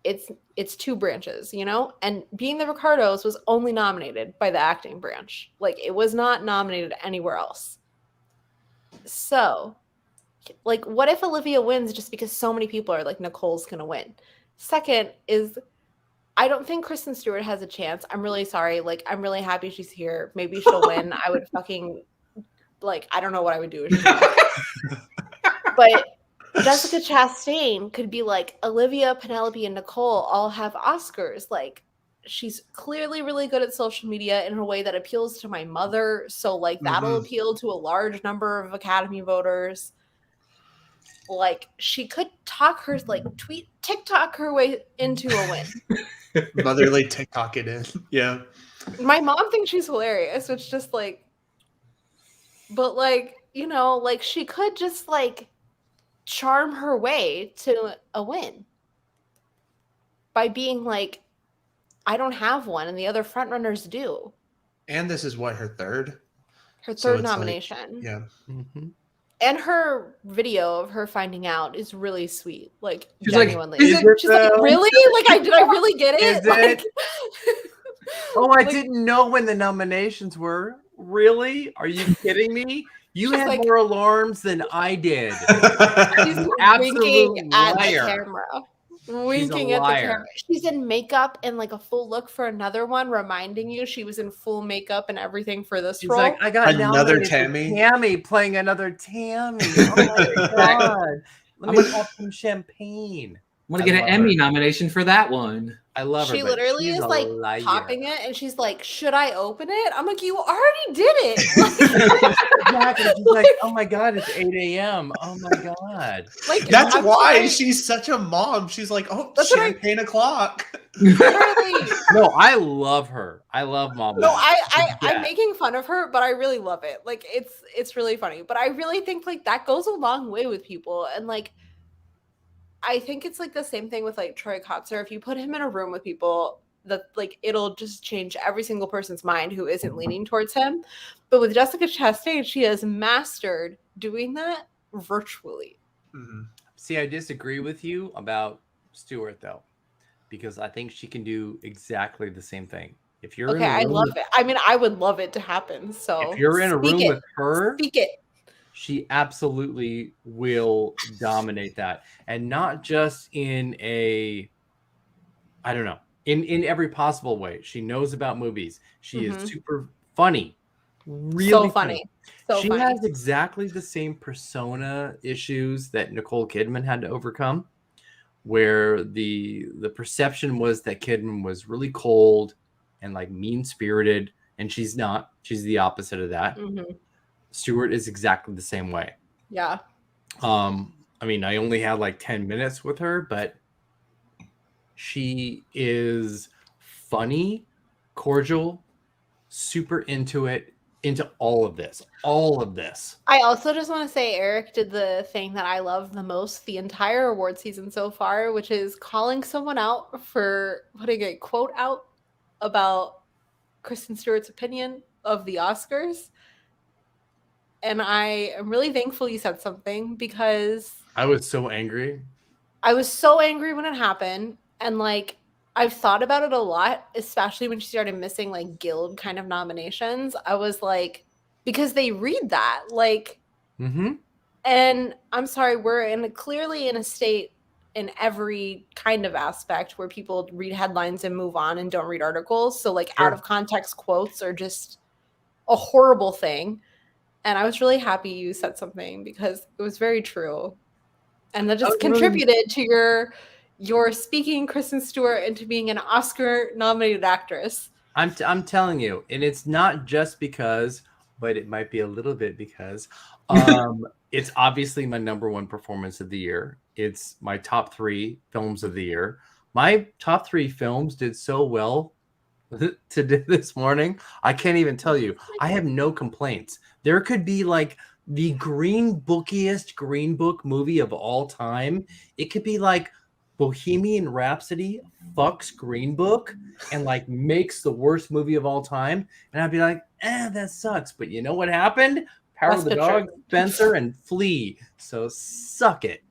It's 2 branches, you know? And Being the Ricardos was only nominated by the acting branch. Like it was not nominated anywhere else. So like, what if Olivia wins just because so many people are like, Nicole's gonna win? Second is, I don't think Kristen Stewart has a chance. I'm really sorry. Like, I'm really happy she's here. Maybe she'll win. I would fucking, like, I don't know what I would do if she won. But Jessica Chastain could be like, Olivia, Penelope, and Nicole all have Oscars. Like, she's clearly really good at social media in a way that appeals to my mother. So, like, that'll appeal to a large number of Academy voters. Like, she could TikTok her way into a win. Motherly TikTok it in. Yeah. My mom thinks she's hilarious. It's just like, but like, you know, like she could just like charm her way to a win by being like, I don't have one and the other frontrunners do. And this is what, her third? Her third nomination. Like, yeah. Mm-hmm. And her video of her finding out is really sweet. Like, she's genuinely. Like, she's like, really? Like, did I really get it? Is it? Oh, I didn't know when the nominations were. Really? Are you kidding me? You had like, more alarms than I did. She's winking at the camera. Winking at the camera. She's in makeup and like a full look for another one, reminding you she was in full makeup and everything for this role. Like, I got another Tammy. Tammy playing another Tammy. Oh my god! Let me have some champagne. I'm gonna get an Emmy nomination for that one. I love her. She literally is like popping it, and she's like, "Should I open it?" I'm like, "You already did it." back and she's like, oh my God, it's 8 a.m. Oh my God. Like That's I'm why sorry. she's such a mom. She's like, oh, That's what champagne o'clock. Literally. No, I love her. I love Mom. No, Mac. I'm making fun of her, but I really love it. Like it's really funny. But I really think like that goes a long way with people. And like I think it's like the same thing with like Troy Kotzer. If you put him in a room with people, that like it'll just change every single person's mind who isn't leaning towards him. But with Jessica Chastain, she has mastered doing that virtually. Mm-hmm. See, I disagree with you about Stewart though, because I think she can do exactly the same thing. If you're Okay, in a I room love it. I mean, I would love it to happen. So if you're in a room with her, speak it. she absolutely will dominate that, and not just in a, I don't know, in every possible way. She knows about movies. She is super funny, really so funny. So she funny. has exactly the same persona issues that Nicole Kidman had to overcome, where the perception was that Kidman was really cold and like mean-spirited, and she's not. She's the opposite of that. Stewart is exactly the same way. Yeah. I mean, I only had like 10 minutes with her, but she is funny, cordial, super into all of this. I also just want to say Eric did the thing that I love the most the entire award season so far, which is calling someone out for putting a quote out about Kristen Stewart's opinion of the Oscars. And I am really thankful you said something because I was so angry. I was so angry when it happened. And like, I've thought about it a lot, especially when she started missing like guild kind of nominations. I was like, because they read that like, and I'm sorry, we're clearly in a state in every kind of aspect where people read headlines and move on and don't read articles. So like out of context quotes are just a horrible thing. And I was really happy you said something because it was very true. And that just contributed to your speaking Kristen Stewart into being an Oscar-nominated actress. I'm telling you, and it's not just because, but it might be a little bit because it's obviously my number one performance of the year. It's my top 3 films of the year. My top 3 films did so well today this morning. I can't even tell you. I have no complaints. There could be like the green book movie of all time. It could be like Bohemian Rhapsody fucks Green Book and like makes the worst movie of all time. And I'd be like, that sucks. But you know what happened? Power of the Dog, Spencer, and Flea. So suck it.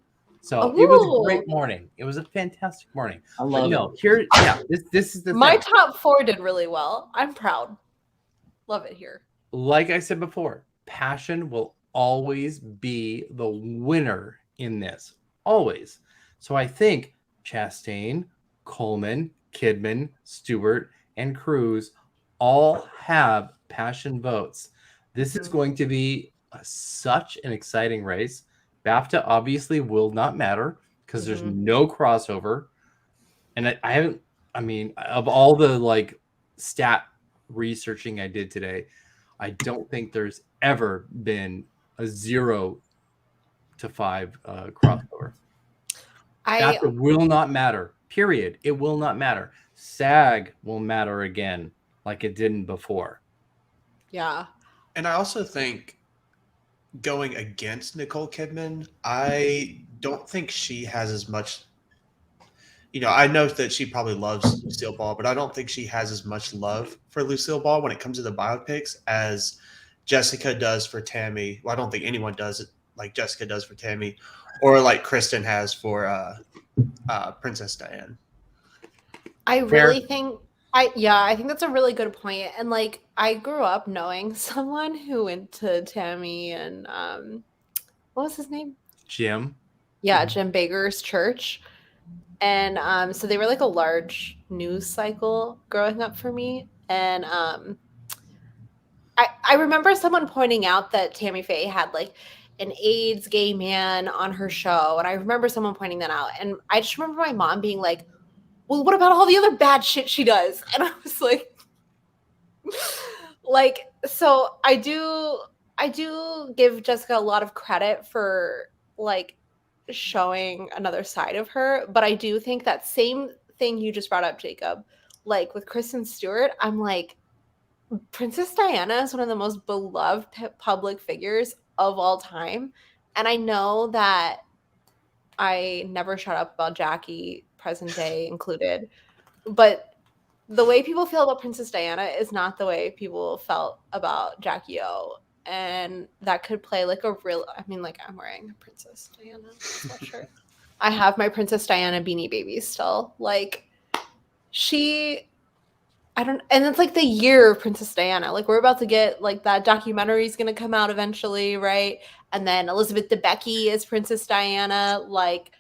So it was a great morning. It was a fantastic morning. I love it. This is the my thing. top 4 did really well. I'm proud. Love it here. Like I said before, passion will always be the winner in this. Always. So I think Chastain, Coleman, Kidman, Stewart, and Cruz all have passion votes. This is going to be such an exciting race. BAFTA obviously will not matter because there's no crossover. And I mean, of all the like stat researching I did today, I don't think there's ever been a 0 to 5 crossover. BAFTA will not matter. Period. It will not matter. SAG will matter again, like it didn't before. Yeah. And I also think going against Nicole Kidman, I don't think she has as much. You know, I know that she probably loves Lucille Ball, but I don't think she has as much love for Lucille Ball when it comes to the biopics as Jessica does for Tammy. Well, I don't think anyone does it like Jessica does for Tammy, or like Kristen has for Princess Diana. I really think I think that's a really good point. And like I grew up knowing someone who went to Tammy and what was his name? Jim. Yeah, Jim Baker's church. And so they were like a large news cycle growing up for me. And I remember someone pointing out that Tammy Faye had like an AIDS gay man on her show. And I remember someone pointing that out. And I just remember my mom being like, well, what about all the other bad shit she does? And I was like, so I do I do give Jessica a lot of credit for like showing another side of her, but I do think that same thing you just brought up, Jacob, like with Kristen Stewart, I'm like, Princess Diana is one of the most beloved public figures of all time. And I know that I never shut up about Jackie, present day included, but the way people feel about Princess Diana is not the way people felt about Jackie O. And that could play like a real, I mean, like I'm wearing a Princess Diana sweatshirt. I have my Princess Diana Beanie Baby still. Like and it's like the year of Princess Diana. Like we're about to get like that documentary is going to come out eventually, right? And then Elizabeth Debicki is Princess Diana. Like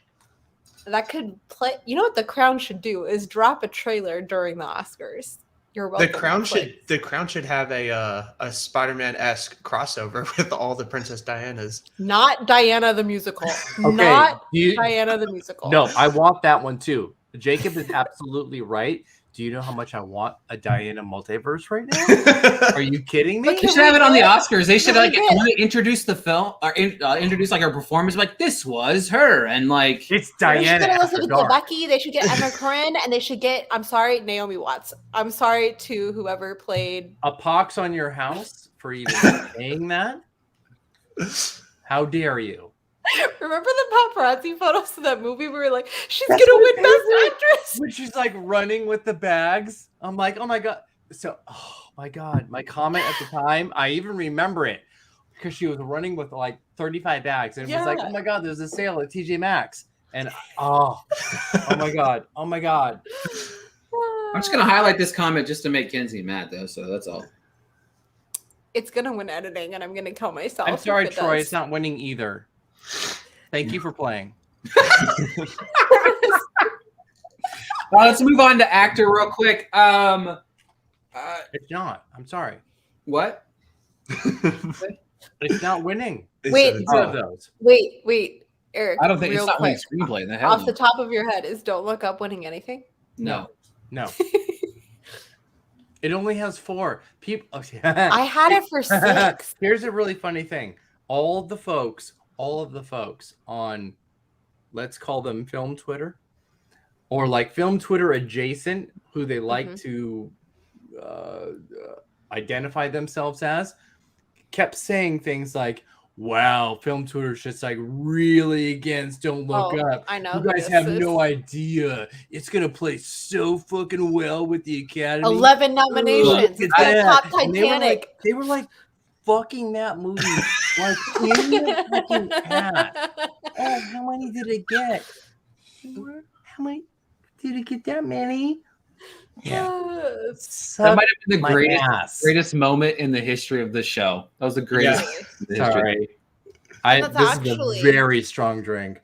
that could play. You know what The Crown should do is drop a trailer during the Oscars. You're welcome. The Crown should have a Spider-Man-esque crossover with all the Princess Dianas. Not Diana the musical. Okay, Not Diana the musical. No, I want that one too. Jacob is absolutely right. Do you know how much I want a Diana multiverse right now? Are you kidding me? They should have it on the Oscars. They should like when they introduce the film or introduce like her performance. Like this was her, and like It's They should Diana. get After Elizabeth dark. Debicki. They should get Emma Corrin, and they should get. I'm sorry, Naomi Watts. I'm sorry to whoever played. A pox on your house for even saying that? How dare you? Remember the paparazzi photos of that movie? We were like, she's gonna win Best Actress. When she's like running with the bags, I'm like, oh my god. So, oh my god, my comment at the time, I even remember it because she was running with like 35 bags, and it was like, oh my god, there's a sale at TJ Maxx, and oh my god, oh my god. I'm just gonna highlight this comment just to make Kenzie mad though. So that's all. It's gonna win editing, and I'm gonna kill myself. I'm sorry, if it Troy, does. it's not winning either. Thank you for playing. Well, let's move on to actor real quick. It's not. I'm sorry. What? It's not winning. Wait, Either of those. wait, Eric. I don't think real it's not winning quick. screenplay. The hell Off no. the top of your head, is Don't Look Up winning anything? No. No. It only has 4 people. Oh, I had it for 6. Here's a really funny thing. All of the folks on, let's call them film Twitter, or like film Twitter adjacent, who they like to identify themselves as, kept saying things like, wow, film Twitter's just like really against Don't Look Up. I know. You guys have no idea. It's going to play so fucking well with the Academy. 11 nominations. It's gonna top And Titanic. They were like fucking that movie like in the fucking ass. Oh, how many did it get? How many did it get? That many? Yeah. That might have been the My greatest moment in the history of the show. That was the greatest. in the history. Sorry. That's This actually- is a very strong drink.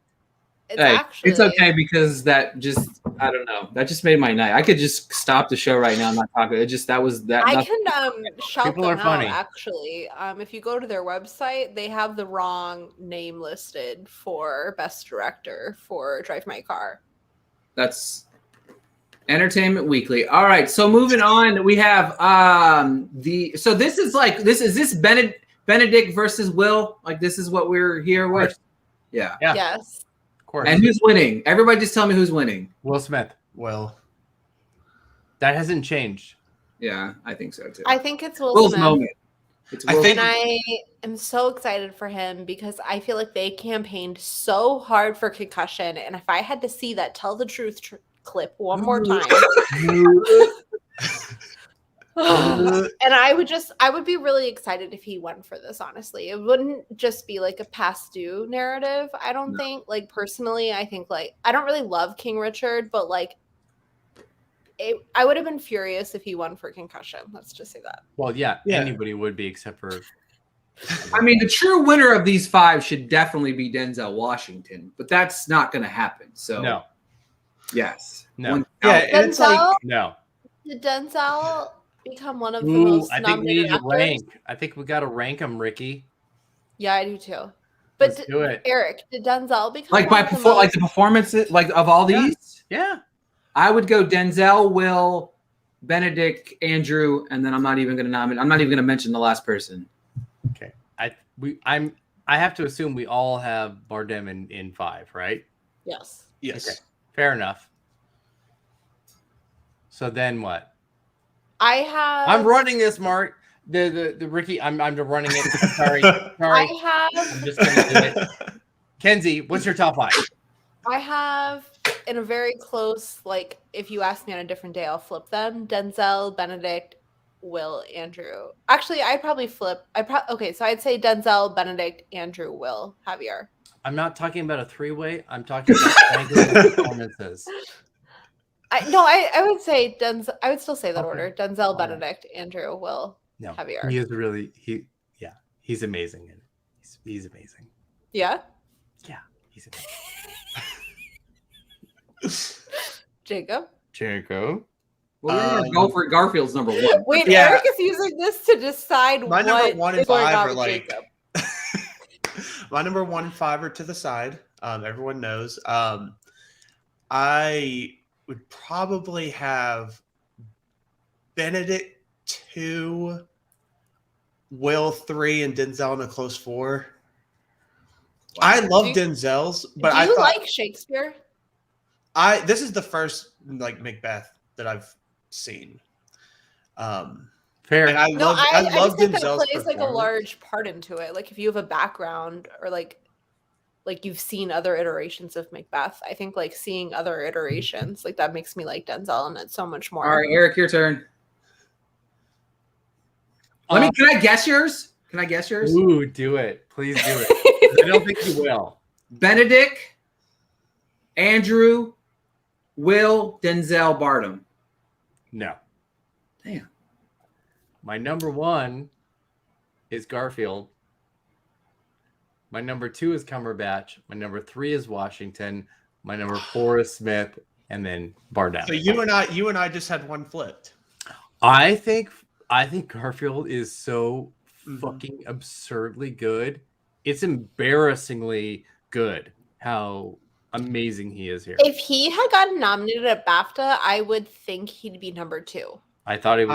It's okay because that just I don't know. That just made my night. I could just stop the show right now and not talk. It just that was that. I nothing- can shout People them are funny. out, actually. If you go to their website, they have the wrong name listed for Best Director for Drive My Car. That's Entertainment Weekly. All right, so moving on, we have is this Benedict versus Will? Like this is what we're here with? Yeah. Yes. Of course. And who's winning? Everybody just tell me who's winning. Will Smith. Well, That hasn't changed. Yeah, I think so too. I think it's Will Will's Smith. moment. It's I Will's think- And I am so excited for him because I feel like they campaigned so hard for Concussion. And if I had to see that Tell the Truth clip one more time, and I would be really excited if he went for this, honestly. It wouldn't just be like a past due narrative, I don't think. Like, personally, I think, like, I don't really love King Richard, but, like, I would have been furious if he won for Concussion. Let's just say that. Well, yeah, Yeah. anybody would be except for. I mean, the true winner of these 5 should definitely be Denzel Washington, but that's not going to happen. So, No, yes. No. yeah, and it's like Denzel, no. did Denzel become one of the Ooh, most I think we need nominated to actors? rank. I think we got to rank them, Ricky. Yeah, I do too. But Let's do it. Eric, did Denzel become Like one by of the most... the performances, like of all Yeah. these, Yeah. I would go Denzel, Will, Benedict, Andrew, and then I'm not even going to nominate. I'm not even going to mention the last person. Okay. I I have to assume we all have Bardem in 5, right? Yes. Yes. Okay. Fair enough. So then what? I have. I'm running this, Mark. The Ricky. I'm running it. Sorry. I have. I'm just gonna do it. Kenzie, what's your top 5? I have in a very close, like, if you ask me on a different day, I'll flip them. Denzel, Benedict, Will, Andrew. Actually, I'd probably flip. Okay, so I'd say Denzel, Benedict, Andrew, Will, Javier. I'm not talking about a 3-way. I'm talking about performances. I would say Denzel. I would still say that Okay. order: Denzel, Oh, Benedict, Andrew, Will, No, Javier. he is really he's amazing. He's amazing. Yeah. Yeah, he's amazing. Jacob. Jericho. Well, we're gonna go for Garfield's number 1. Wait, Yeah. Eric is using this to decide My what number 1 and is going 5 on are with like Jacob. my number 1 and 5 are to the side. Everyone knows. I would probably have Benedict 2, Will 3, and Denzel in a close 4. I love Denzel's, but Do you I thought like Shakespeare? this is the first like Macbeth that I've seen. Fair. And I No, love I love just think that Denzel's plays like a performance. large part into it. Like if you have a background or like you've seen other iterations of Macbeth, I think like seeing other iterations like that makes me like Denzel and it's so much more. All right, Eric, your turn. Can I guess yours? Can I guess yours? Ooh, do it. Please do it. I don't think you will. Benedict, Andrew, Will, Denzel, Bardem. No. Damn. My number 1 is Garfield. My number 2 is Cumberbatch. My number 3 is Washington. My number 4 is Smith, and then Bardem. So you and I just had one flipped. I think Garfield is so fucking absurdly good. It's embarrassingly good how amazing he is here. If he had gotten nominated at BAFTA, I would think he'd be number 2. I thought he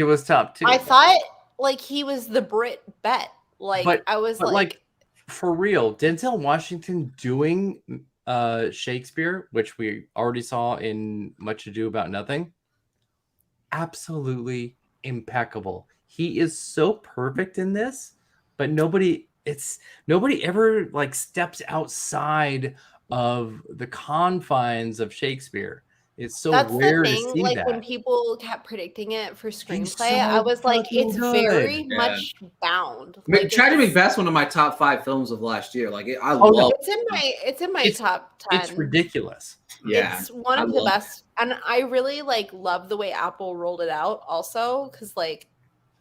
was top 2. I thought like he was the Brit bet. Like But- I was But like for real, Denzel Washington doing Shakespeare, which we already saw in Much Ado About Nothing, absolutely impeccable. He is so perfect in this, but nobody ever like steps outside of the confines of Shakespeare. It's so that's rare the to thing. see Like that. when people kept predicting it for screenplay, so I was like, fucking it's good. very Yeah. much bound. Like, Tragedy it's- Macbeth's one of my top 5 films of last year. Like I Oh, no. love. It's in my It's- top 10. It's ridiculous. Yeah, It's one I of the love it. best. And I really like love the way Apple rolled it out also because like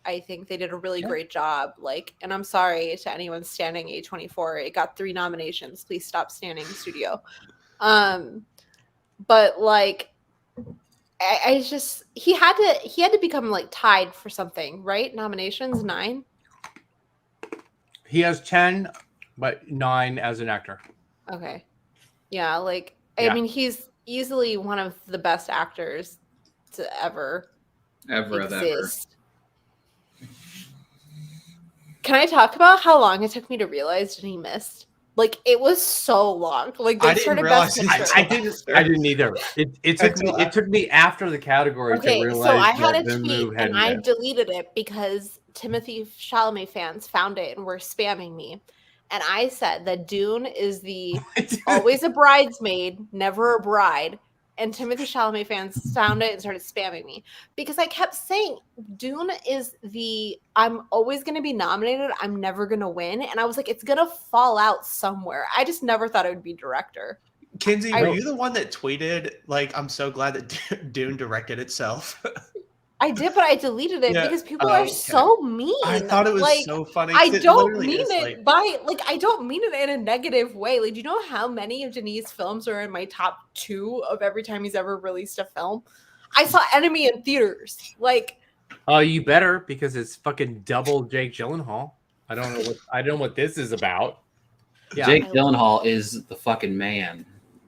I think they did a really great job. Like, and I'm sorry to anyone standing A24. It got 3 nominations. Please stop standing, studio. But like I just he had to become like tied for something, right? Nominations 9. He has 10, but 9 as an actor. Okay. Yeah, like Yeah. I mean he's easily one of the best actors to ever exist. Can I talk about how long it took me to realize that he missed? Like it was so long. Like I they didn't started realize best he picture. I didn't either. It took me after the category Okay, to realize so I had a that the tweet move and hadn't I been. deleted it because Timothy Chalamet fans found it and were spamming me. And I said that Dune is the always a bridesmaid, never a bride. And Timothy Chalamet fans found it and started spamming me because I kept saying Dune is the I'm always going to be nominated. I'm never going to win. And I was like, it's going to fall out somewhere. I just never thought it would be director. Kenzie, were you the one that tweeted like I'm so glad that Dune directed itself? I did, but I deleted it Yeah. because people Oh, are okay. so mean. I thought it was like, so funny. I 'cause it don't literally mean is, it I don't mean it in a negative way. Like, do you know how many of Denis' films are in my top 2 of every time he's ever released a film? I saw Enemy in theaters. Like, Oh, you better because it's fucking double Jake Gyllenhaal. I don't know what this is about. Yeah, Jake Gyllenhaal is the fucking man.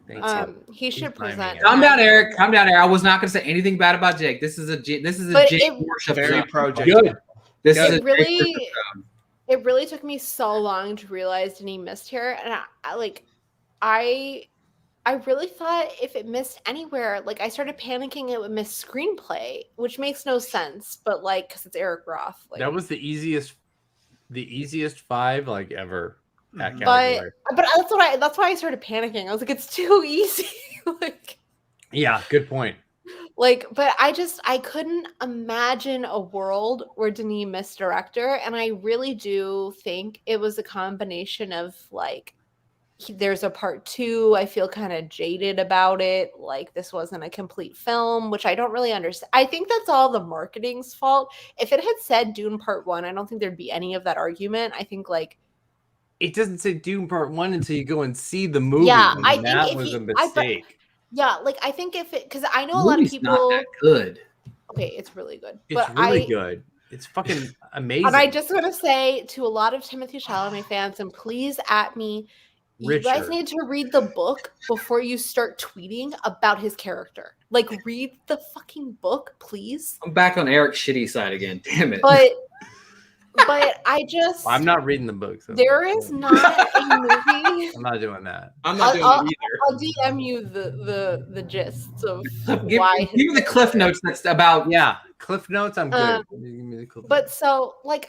thanks, man. he should He's my present. man. Calm down, Eric. Calm down, Eric. I was not going to say anything bad about Jake. This is a But Jake it- worship. very zone. pro Jake. Good. This It is a Jake really, worship zone. it really took me so long to realize Denis missed here, and I really thought if it missed anywhere, like I started panicking it would miss screenplay, which makes no sense, but like because it's Eric Roth, like That was the easiest 5 like ever. That Mhm. category. but that's why I started panicking. I was like, it's too easy. Yeah, good point. But I couldn't imagine a world where Denis missed director, and I really do think it was a combination of like there's a part 2. I feel kind of jaded about it. Like this wasn't a complete film, which I don't really understand. I think that's all the marketing's fault. If it had said Dune Part 1, I don't think there'd be any of that argument. I think like It doesn't say Dune Part 1 until you go and see the movie. Yeah, and I think that if was you- a mistake. I think if it because I know The a lot of movie's people. not that good. Okay, it's really good. It's But really good. It's fucking amazing. And I just want to say to a lot of Timothée Chalamet fans, and please at me, you guys Richard. need to read the book before you start tweeting about his character. Like, read the fucking book, please. I'm back on Eric's shitty side again. Damn it. But I just I'm not reading the book. So there is not a movie. I'm not doing that. I'm not doing I'll it DM you the gist of either. Give why. me the cliff notes that's about. Yeah, Cliff Notes. I'm good. Um, Give me the Cliff But Notes. so, like,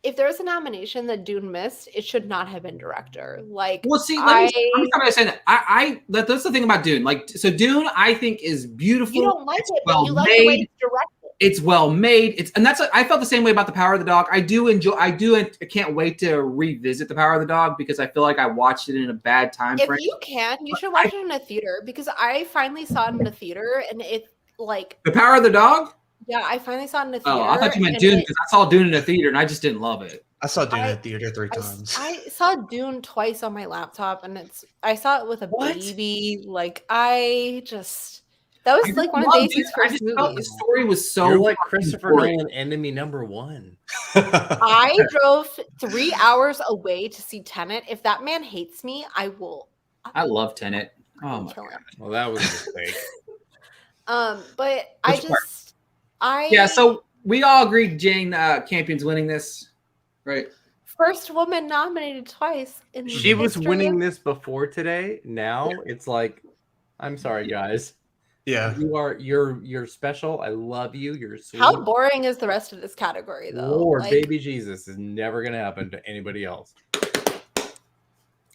if there was a nomination that Dune missed, it should not have been director. Like, Well, see, let me start by saying that. That's the thing about Dune. Like, so Dune, I think, is beautiful. you don't like it, but well you like the way made. it's directed. It's well made. I felt the same way about The Power of the Dog. I can't wait to revisit The Power of the Dog because I feel like I watched it in a bad time If frame. you can, you should watch it in a theater because I finally saw it in a theater and it like The Power of the Dog? yeah, I finally saw it in a theater. Oh, I thought you meant and Dune because I saw Dune in a theater and I just didn't love it. I saw Dune I- in the theater 3 times. I saw Dune twice on my laptop and I saw it with a What? baby. Like that was like one of loved Daisy's it. I first just felt the movies. story was so You're like fucking Christopher important. Nolan, enemy number 1. I drove 3 hours away to see Tenet. If that man hates me, I will. I love Tenet. Oh my kill god. him. Well, that was a mistake. But Which part? Yeah, so we all agreed Jane Campion's winning this, right? first woman nominated twice in the She was history winning of- this before today. Now it's like, I'm sorry, guys. Yeah. You're special. I love you. You're sweet. How boring is the rest of this category, though? Lord, Like, baby Jesus is never gonna happen to anybody else.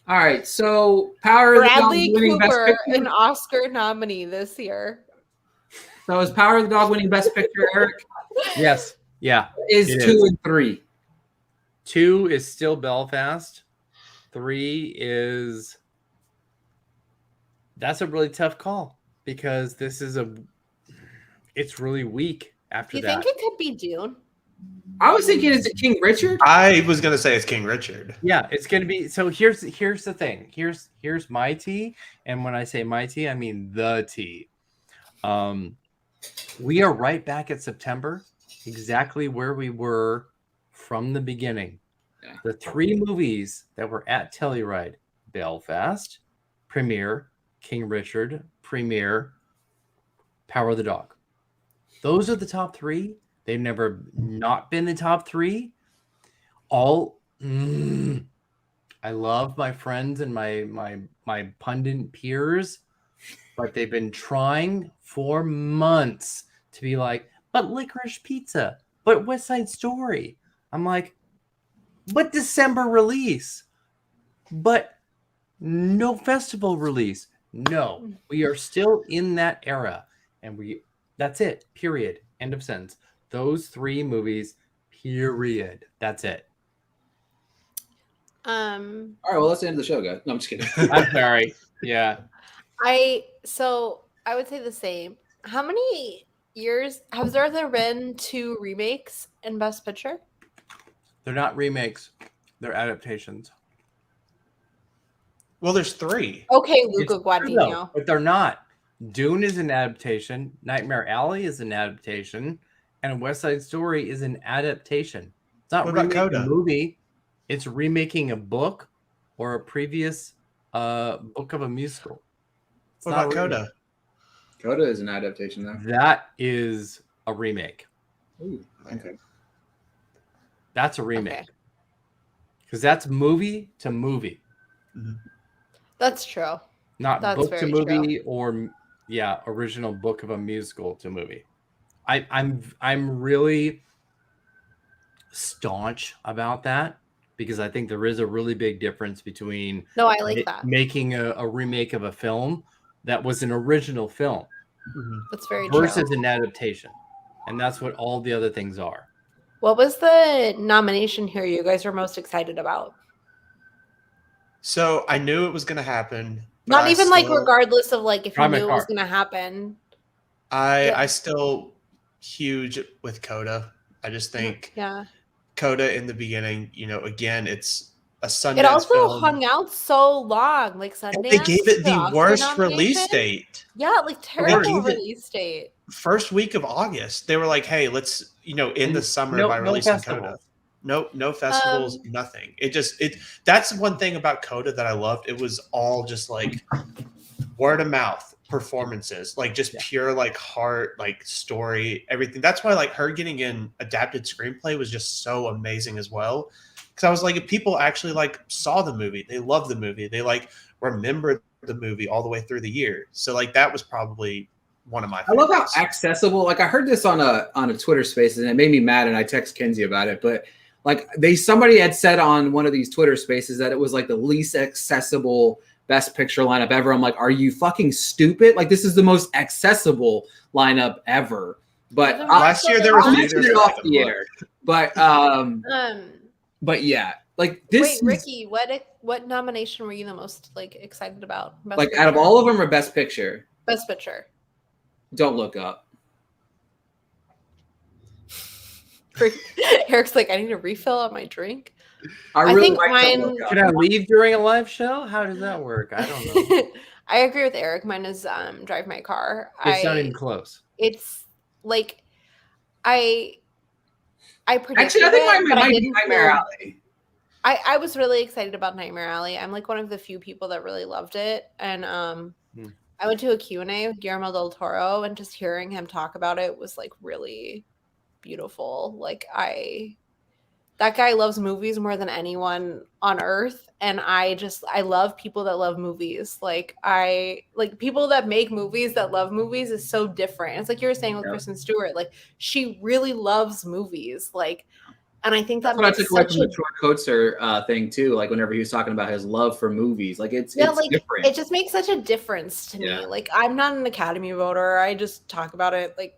All right, so Power of the Dog Bradley winning Best Cooper, Picture. an Oscar nominee this year. So is Power of the Dog winning Best Picture, Eric? Yes. Yeah. Is It 2 is. and 3. 2 is still Belfast. 3 is. That's a really tough call because it's really weak after Do you that. think it could be Dune? I was thinking, is it King Richard? I was gonna say it's King Richard. Yeah, it's gonna be. So here's the thing. Here's my tea, and when I say my tea, I mean the tea. We are right back at September, exactly where we were from the beginning. Yeah. The 3 movies that were at Telluride: Belfast, premiere; King Richard, premiere; Power of the Dog. Those are the top 3. They've never not been the top 3. I love my friends and my pundit peers, but they've been trying for months to be like, but Licorice Pizza, but West Side Story. I'm like, but December release, but no festival release. No, we are still in that era, and that's it. Period. End of sentence. Those 3 movies. Period. That's it. All right, well, that's the end of the show, guys. No, I'm just kidding. I'm sorry. Yeah. I would say the same. How many years has there been 2 remakes in Best Picture? They're not remakes. They're adaptations. Well, there's 3. Okay, Luca It's true, though, Guadagnino. but they're not. Dune is an adaptation. Nightmare Alley is an adaptation. And West Side Story is an adaptation. It's not What about remaking a Coda? movie. It's remaking a book or a previous book of a musical. It's What not about a remake. Coda? Coda is an adaptation, though. That is a remake. Ooh, okay. That's a remake. Okay. because that's movie to movie, That's true. not That's book to very movie or original book of a musical to movie. I'm really staunch about that because I think there is a really big difference between No, I like that. making a remake of a film that was an original film That's very versus true. an adaptation, and that's what all the other things are. What was the nomination here you guys were most excited about? So I knew it was going to happen. But Not I even like still- regardless of like if you Drive My knew it was Car. going to happen. I still huge with Coda. I just think Yeah. Coda in the beginning, again, it's a Sundance It also film. hung out so long, like And Sundance. they gave it the Oscar worst release nomination. date. Yeah, like terrible gave it- release date. First week of August. They were like, hey, let's, in the summer No- by no releasing festivals. Coda. No festivals, nothing. That's one thing about Coda that I loved. It was all just like word of mouth performances, like just pure like heart, like story, everything. That's why like her getting in adapted screenplay was just so amazing as well. Because I was like, if people actually like saw the movie, they loved the movie, they like remembered the movie all the way through the year. So like that was probably one of my I love how favorites. accessible. Like I heard this on a Twitter Spaces, and it made me mad. And I text Kenzie about it. But like somebody had said on one of these Twitter Spaces that it was like the least accessible Best Picture lineup ever. I'm like, are you fucking stupid? Like this is the most accessible lineup ever. But Last year there was I'll theaters mention it for, like, off a the month. air. But yeah, like this. Wait, Ricky, what nomination were you the most like excited about? Best Like out of Picture? all of them, or Best Picture? Best Picture. Don't Look Up. Eric's like, I need a refill on my drink. I I really think like Don't mine- Look Up. Can I leave during a live show? How does that work? I don't know. I agree with Eric. Mine is Drive My Car. It's not even close. It's like I predicted Actually, I think it, mine but I might be didn't Nightmare feel- Alley. I was really excited about Nightmare Alley. I'm like one of the few people that really loved it. And I went to a Q&A with Guillermo del Toro, and just hearing him talk about it was like really beautiful. Like that guy loves movies more than anyone on earth, and I love people that love movies. Like people that make movies that love movies is so different. It's like you were saying with Kristen Stewart, like she really loves movies. Like, and I think That's that what I makes took away such from a the Troy Coates thing too. Like whenever he was talking about his love for movies, like it's like different. it just makes such a difference to me. Like I'm not an Academy voter. I just talk about it like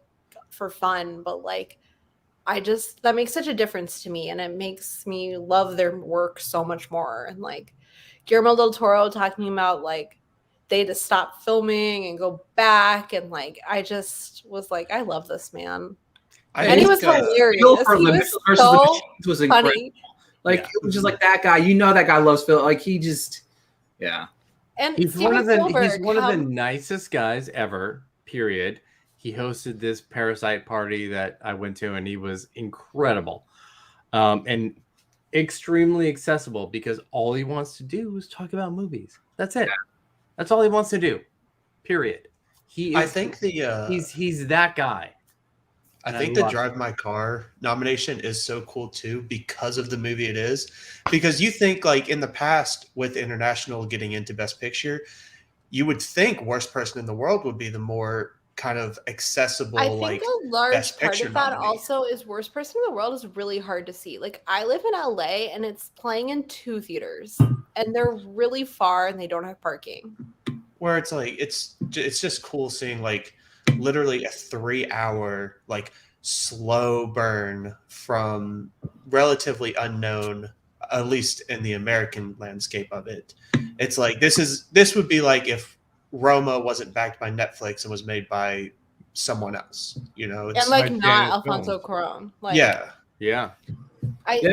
for fun, but like that makes such a difference to me, and it makes me love their work so much more. And like Guillermo del Toro talking about like they had to stop filming and go back, and like I just was like, I love this man. And he was hilarious. He was so was incredible. funny. Like it was just like that guy. That guy loves film. Like he just, And He's Steven one of the Spielberg, nicest guys ever. Period. He hosted this Parasite party that I went to, and he was incredible, and extremely accessible because all he wants to do is talk about movies. That's it. That's all he wants to do. Period. He's that guy. I think the Drive My Car nomination is so cool too because of the movie it is. Because you think like in the past with international getting into Best Picture, you would think Worst Person in the World would be the more kind of accessible. I think like a large Best part Picture of that nominee. also is Worst Person in the World is really hard to see. Like I live in LA, and it's playing in 2 theaters, and they're really far, and they don't have parking. Where it's like it's just cool seeing like literally a 3-hour like slow burn from relatively unknown, at least in the American landscape of it. It's like this would be like if Roma wasn't backed by Netflix and was made by someone else, and like not Alfonso Cuarón. Like, yeah. That's that's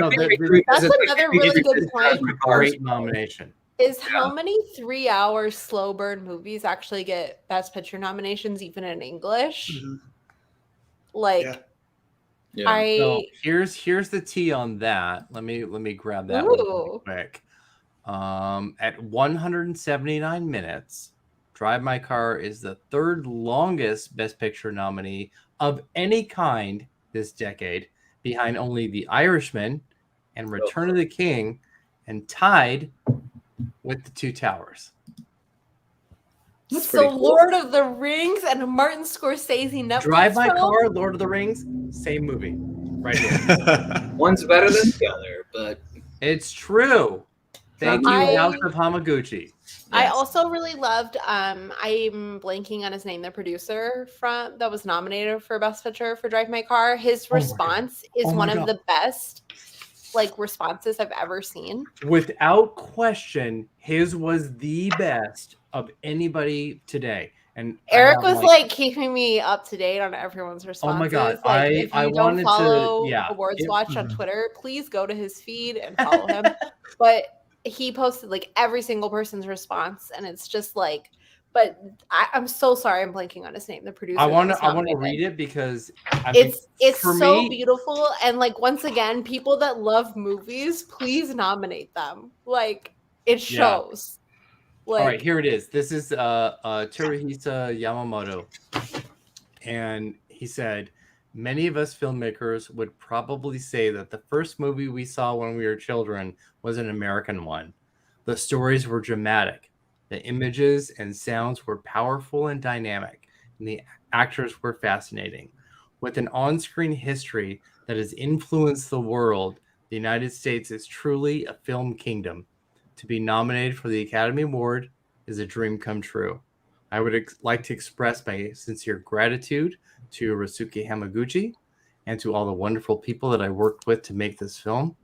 another really good point. Great nomination. Is how many 3-hour slow burn movies actually get Best Picture nominations, even in English? Mhm. Like, So here's the tea on that. Let me grab that one really quick. At 179 minutes, Drive My Car is the 3rd longest Best Picture nominee of any kind this decade, behind only The Irishman and Return of the King and tied with The Two Towers. That's So pretty cool. Lord of the Rings and a Martin Scorsese Netflix Drive My film? Car, Lord of the Rings, same movie, right here. One's better than the other, but It's true. Thank you, I- House of Hamaguchi. I yes. also really loved I'm blanking on his name, the producer that was nominated for Best Picture for Drive My Car. His Oh my response is Oh my one of God. the best responses I've ever seen. Without question, his was the best of anybody today. And I Eric have, was keeping me up to date on everyone's responses. Oh my God, If I you wanted don't to- follow yeah, Awards it- Watch on Twitter, please go to his feed and follow him. But he posted every single person's response, and it's just but I'm so sorry, I'm blanking on his name. The producer. I want that was to nominated. read it because It's for so me, beautiful, and once again, people that love movies, please nominate them. It shows. All right, here it is. This is Teruhisa Yamamoto, and he said, "Many of us filmmakers would probably say that the first movie we saw when we were children was an American one. The stories were dramatic, the images and sounds were powerful and dynamic, and the actors were fascinating. With an on-screen history that has influenced the world, the United States is truly a film kingdom. To be nominated for the Academy Award is a dream come true. I would like to express my sincere gratitude to Rasuke Hamaguchi and to all the wonderful people that I worked with to make this film.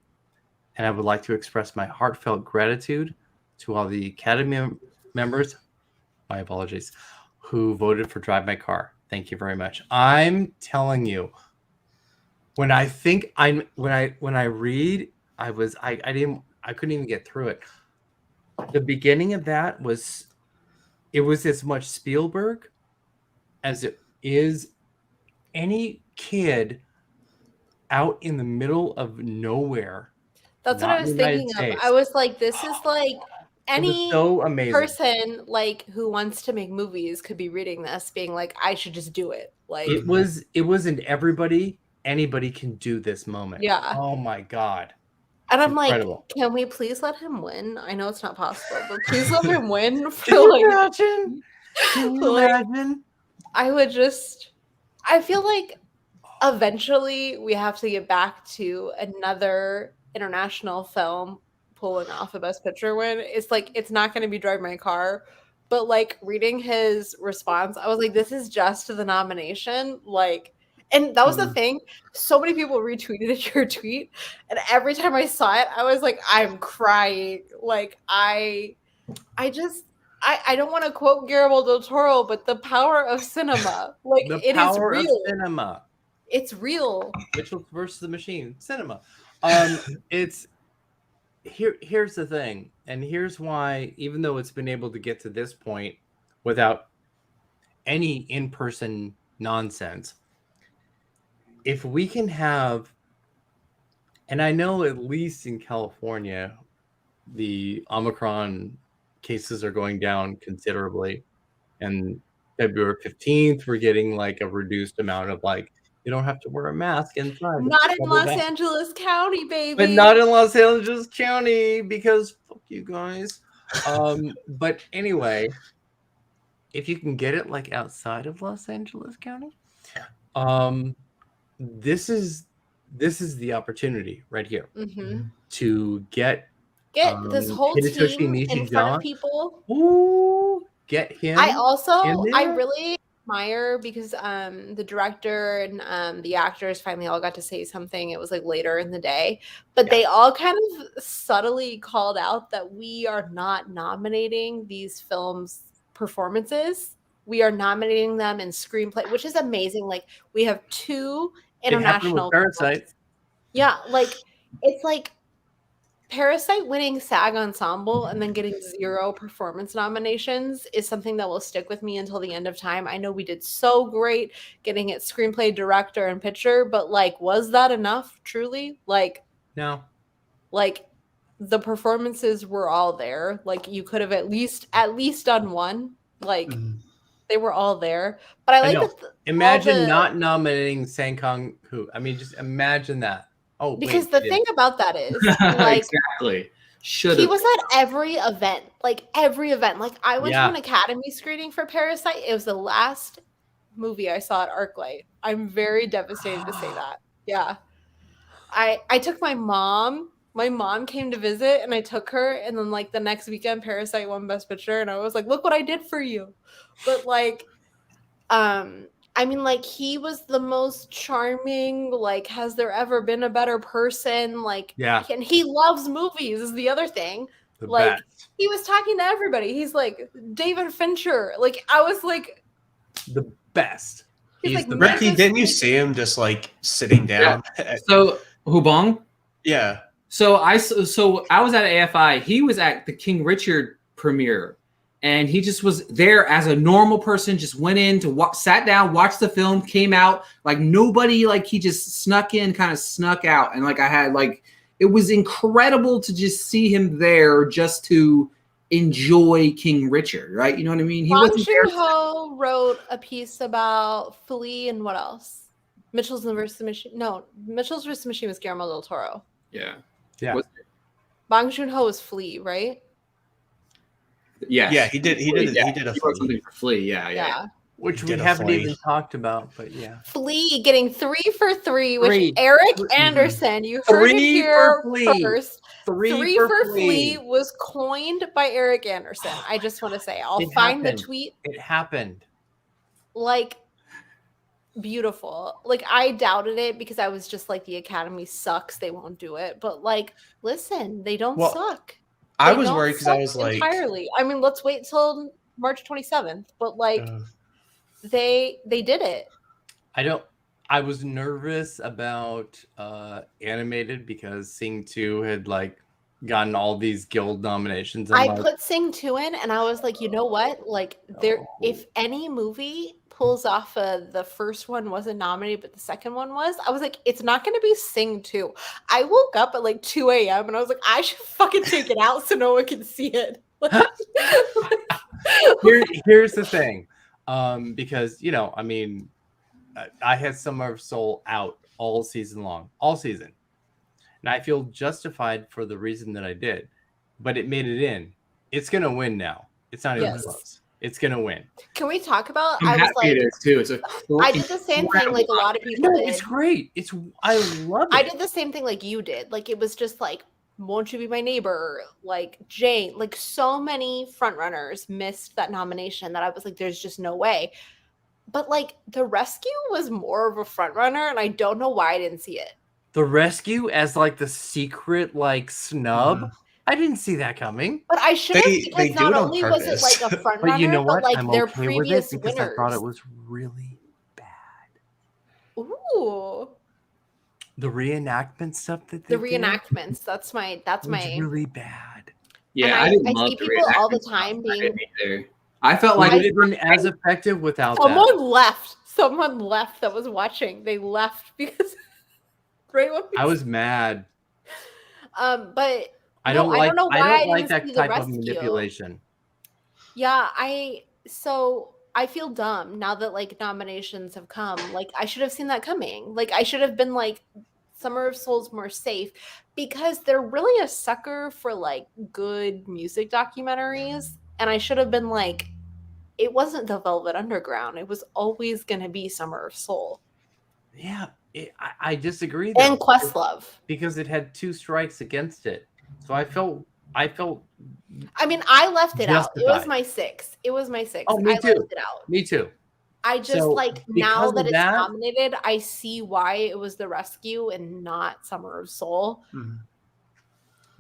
And I would like to express my heartfelt gratitude to all the Academy members, my apologies, who voted for Drive My Car. Thank you very much." I'm telling you, when I read, I couldn't even get through it. The beginning of that was as much Spielberg as it is any kid out in the middle of nowhere. That's what not I was in the United thinking of. States. I was like, this is It was any so amazing. person who wants to make movies could be reading this, being I should just do it. It was an anybody can do this moment. Yeah. Oh my God. And I'm Incredible. can we please let him win? I know it's not possible, but please let him win for Can you imagine? Can you imagine? I feel eventually we have to get back to another international film pulling off a Best Picture win. It's not going to be Drive My Car, but reading his response, I was this is just the nomination. And that was the thing. So many people retweeted your tweet, and every time I saw it, I was I'm crying. I don't want to quote Guillermo del Toro, but the power of cinema, The power is of real. cinema. It's real. Mitchell versus the Machine. Cinema. Here's the thing, and here's why, even though it's been able to get to this point without any in-person nonsense, if we can have, and I know at least in California, the Omicron cases are going down considerably, and February 15th, we're getting a reduced amount of you don't have to wear a mask inside. Not in Los Angeles County, baby. But not in Los Angeles County, because fuck you guys. But anyway, if you can get it outside of Los Angeles County, this is the opportunity right here to get this whole Hidetoshi team in front of Nishijima. people. Ooh, get him. I really admire, because the director and the actors finally all got to say something. It was later in the day, but they all kind of subtly called out that we are not nominating these films' performances. We are nominating them in screenplay, which is amazing. We have two international Parasite. Yeah, it's Parasite winning SAG Ensemble and then getting 0 performance nominations is something that will stick with me until the end of time. I know we did so great getting it screenplay, director, and picture, but was that enough truly? No. The performances were all there. You could have at least done one. They were all there. But I like that. Imagine not nominating Sang Kang-ho. I mean, just imagine that. Oh, because the thing about that is exactly. Should He have. was at every event. Like I went to Yeah. an Academy screening for Parasite. It was the last movie I saw at ArcLight. I'm very devastated to say that. Yeah. I took my mom. My mom came to visit and I took her, and then like the next weekend Parasite won Best Picture, and I was like, look what I did for you. But like I mean, like, he was the most charming, like, has there ever been a better person? Like, Yeah. and he loves movies is the other thing. The Like, best. he was talking to everybody. He's like, David Fincher. Like, I was like, The best. he's He's like, the "Make best. Ricky, this didn't you movie." see him just like sitting down? So Hubong. Yeah. So I was at AFI. He was at the King Richard premiere, and he just was there as a normal person. Just went in to sat down, watched the film, came out like nobody. Like he just snuck in, kind of snuck out, and like I had like it was incredible to just see him there just to enjoy King Richard, right? You know what I mean? He Bong wasn't there. Joon-ho wrote a piece about Flea and what else? Mitchell's vs. the Machine. No, Mitchell's vs. the Machine was Guillermo del Toro. Yeah. Yeah. Bong Joon-ho was Flea, right? Yes. Yeah, he did. He did. Yeah, He did a he wrote something for Flea. Yeah. Which we Did a haven't Flea. even talked about, but yeah. Flea getting 3 for 3, which Three. Erik Three. Anderson, you heard it 3 here for Flea. first. 3 for Flea was coined by Erik Anderson. I just want to say, I'll It find happened. the tweet. It happened. Like, beautiful. Like, I doubted it because I was just like, the Academy sucks. They won't do it. But like, listen, they don't Well, suck. I They was don't worried because I suck was like, entirely. I mean, let's wait till March 27th. But like, they did it. I was nervous about animated because Sing 2 had like gotten all these guild nominations. I put Sing 2 in and I was like, you know what? Like there if any movie pulls off the first one wasn't nominated, but the second one was, I was like, it's not gonna be Sing 2. I woke up at like 2 a.m. and I was like, I should fucking take it out so no one can see it. Here's the thing. Because I mean, I had Summer of Soul out all season long, all season, and I feel justified for the reason that I did. But it made it in. It's gonna win now. It's not even close. It's gonna win. Can we talk about? I'm I was happy like, it is too. It's I did the same thing like a lot of people No, did. it's great. I love it. I did the same thing like you did. Like it was just like, Won't You Be My Neighbor, like Jane, like so many frontrunners missed that nomination that I was like, there's just no way. But like The Rescue was more of a frontrunner, and I don't know why I didn't see it. The Rescue as like the secret like snub. I didn't see that coming. But I should have, They because do not it on only was it like a purpose. frontrunner, But you know what? but like I'm their okay with it previous because winners. I thought it was really bad. Ooh, The reenactment stuff that they the did reenactments. That's my. was really bad. Yeah, And I didn't I love see the people all the reenactment time stuff. I being. didn't either. I felt Like like it would have been as effective without that. Someone left that was watching. They left because right when I was mad. but I no, don't I like. don't know I why I don't like didn't that see The type of Rescue. manipulation. yeah, I feel dumb now that like nominations have come. Like I should have seen that coming. Like I should have been like Summer of Soul's more safe because they're really a sucker for like good music documentaries, and I should have been like, it wasn't The Velvet Underground. It was always going to be Summer of Soul. Yeah, I disagree. Though, And Questlove. because it had 2 strikes against it. So I felt. I mean, I left it out. It was Justified. my 6. It was my 6. Oh, me I too. left it out. Me too. I just So, like now because that of it's that- nominated, I see why it was The Rescue and not Summer of Soul.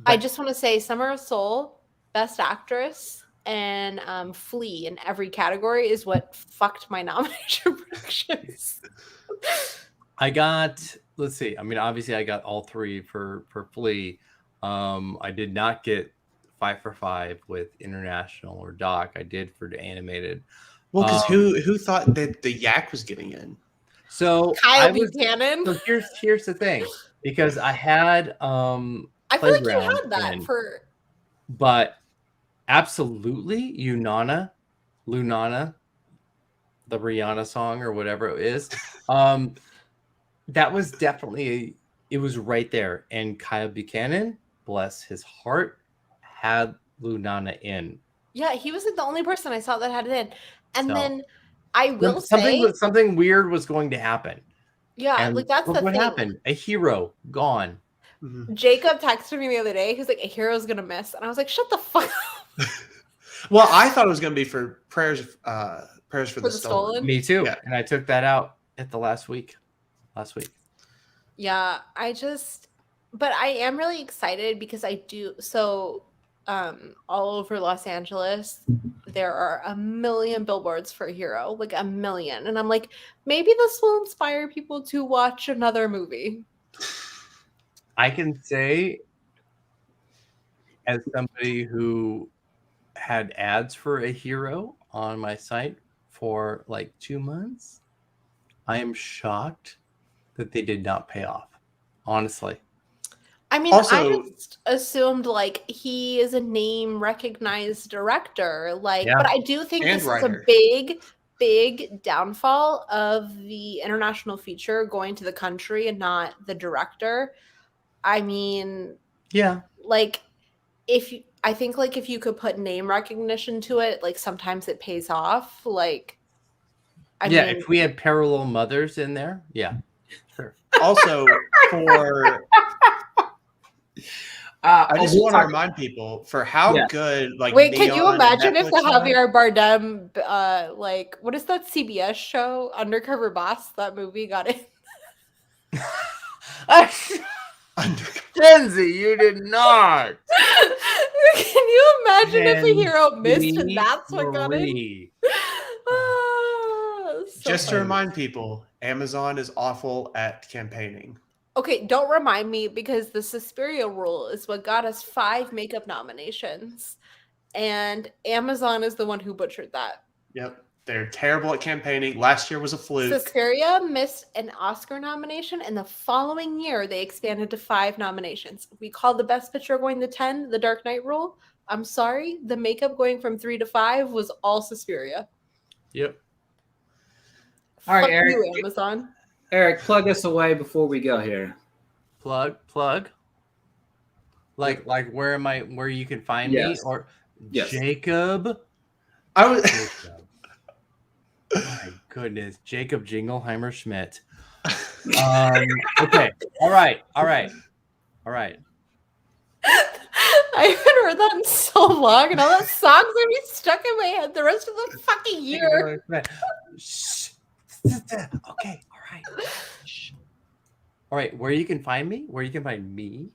I But- just want to say Summer of Soul, Best Actress, and Flea in every category is what fucked my nomination predictions. I got. Let's see. I mean, obviously, I got all 3 for Flea. I did not get 5 for 5 with international or doc. I did for the animated. Well, because who thought that the Yak was getting in? So Kyle Buchanan. So here's the thing, because I had I feel like you Playground had that in. for. but absolutely Lunana, the Rihanna song or whatever it is. That was definitely it was right there. And Kyle Buchanan, bless his heart, had Lunana in. Yeah, he was like the only person I saw that had it in. And So, then I will say something weird was going to happen. yeah, And like that's look the what thing. happened. A hero gone. Mhm. Jacob texted me the other day. He was like, a hero's gonna miss. And I was like, shut the fuck up. Well, I thought it was going to be for prayers for the stolen. Me too. Yeah. And I took that out at the last week. Yeah, but I am really excited because I do so all over Los Angeles there are a million billboards for a hero, like a million. And I'm like, maybe this will inspire people to watch another movie. I can say, as somebody who had ads for a hero on my site for like 2 months, I am shocked that they did not pay off. Honestly. I mean, Also- I just assumed like he is a name recognized director, like, Yeah. but I do think And this is writer. a big downfall of the international feature going to the country and not the director. I mean, Yeah. like I think like if you could put name recognition to it, like sometimes it pays off. Like, I mean, If we had parallel mothers in there, yeah. Sure. Also, for I just want to remind people for how Yes. good like wait, can you Neon and imagine if the Netflix are? Javier Bardem, like, what is that CBS show, Undercover Boss? That movie got in. Kenzie, you did not. Can you imagine if a hero missed and Kenzie that's what got in? Marie. So Just to funny. remind people, Amazon is awful at campaigning. Okay, don't remind me because the Suspiria rule is what got us 5 makeup nominations. And Amazon is the one who butchered that. Yep. They're terrible at campaigning. Last year was a fluke. Suspiria missed an Oscar nomination, and the following year they expanded to 5 nominations. We call the Best Picture going to 10 the Dark Knight rule. I'm sorry, the makeup going from 3 to 5 was all Suspiria. Yep. All right, Fuck Eric. you, Amazon. Eric, plug us away before we go here. Plug. Like where you can find me Yes. or Yes. Jacob. I was My goodness, Jacob Jingleheimer Schmidt. Okay. All right. I haven't heard that in so long, and all that song's gonna be stuck in my head the rest of the fucking year. Shh. Okay. All right. Shh. All right. Where you can find me? Where you can find me?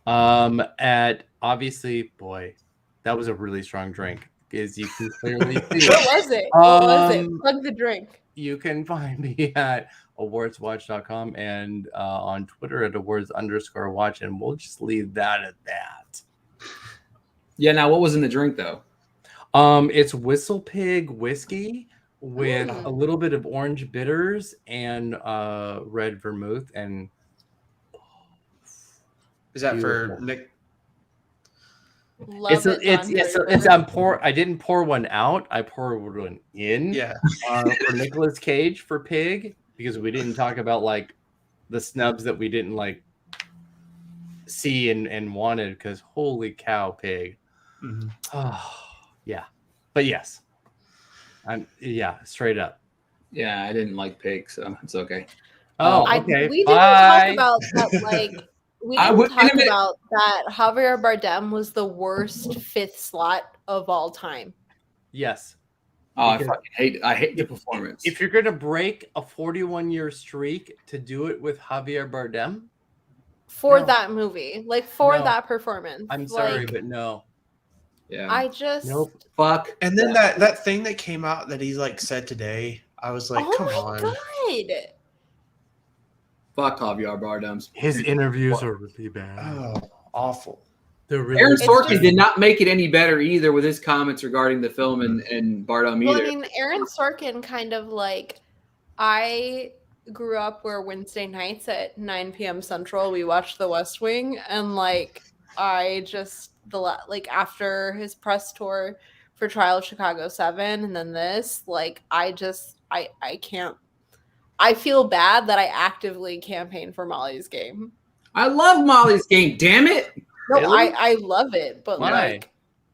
At obviously, boy, that was a really strong drink. As you can clearly see. What was it? What was it? Um, Plug the drink. You can find me at awardswatch.com and on Twitter at awards_watch, and we'll just leave that at that. Yeah, now what was in the drink though? It's Whistle Pig whiskey with Mm. a little bit of orange bitters and red vermouth, and Is that for Beautiful. Nick? Love I didn't pour one out. I poured one in. Yeah. For Nicolas Cage for Pig, because we didn't talk about like the snubs that we didn't like see and wanted, because holy cow, Pig. Mhm. Oh, yeah. But yes. Straight up. Yeah, I didn't like pig, so it's okay. Oh, we okay. didn't Bye. talk about that. Like, we I didn't would- talk about that. Javier Bardem was the worst 5th slot of all time. Yes. Oh, Because I hate the performance. if you're gonna break a 41-year streak to do it with Javier Bardem, For No. that movie, like for No. that performance. I'm sorry, Like, but no. yeah, I just Nope. fuck. And then that thing that came out that he's like said today, I was like, oh come my on. god. Fuck Javier Bardem's. His interviews are really bad. Oh, awful. They're really Aaron It's Sorkin just- did not make it any better either with his comments regarding the film and Bardem Well, either. I mean, Aaron Sorkin kind of like, I grew up where Wednesday nights at 9 p.m. Central, we watched The West Wing. And like, I just, like after his press tour for Trial of Chicago 7 and then this, like, I can't, I feel bad that I actively campaign for Molly's Game. I love Molly's Game. Damn it! No, Really? I love it, but Why? like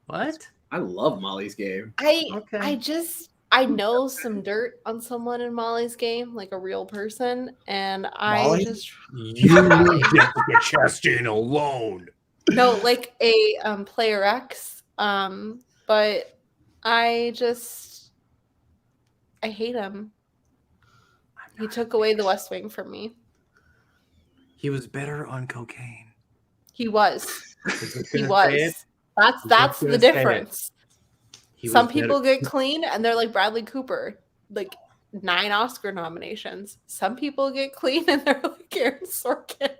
What? I love Molly's Game. I know some dirt on someone in Molly's Game, like a real person, and Molly? I just You Molly. leave Jessica Chastain alone. No, like a player X. But I hate him. He took away the West Wing from me. He was better on cocaine. He was. Just He gonna say it. was. That's gonna the say it. difference. He Some was people better. get clean and they're like Bradley Cooper, like 9 Oscar nominations. Some people get clean and they're like Aaron Sorkin.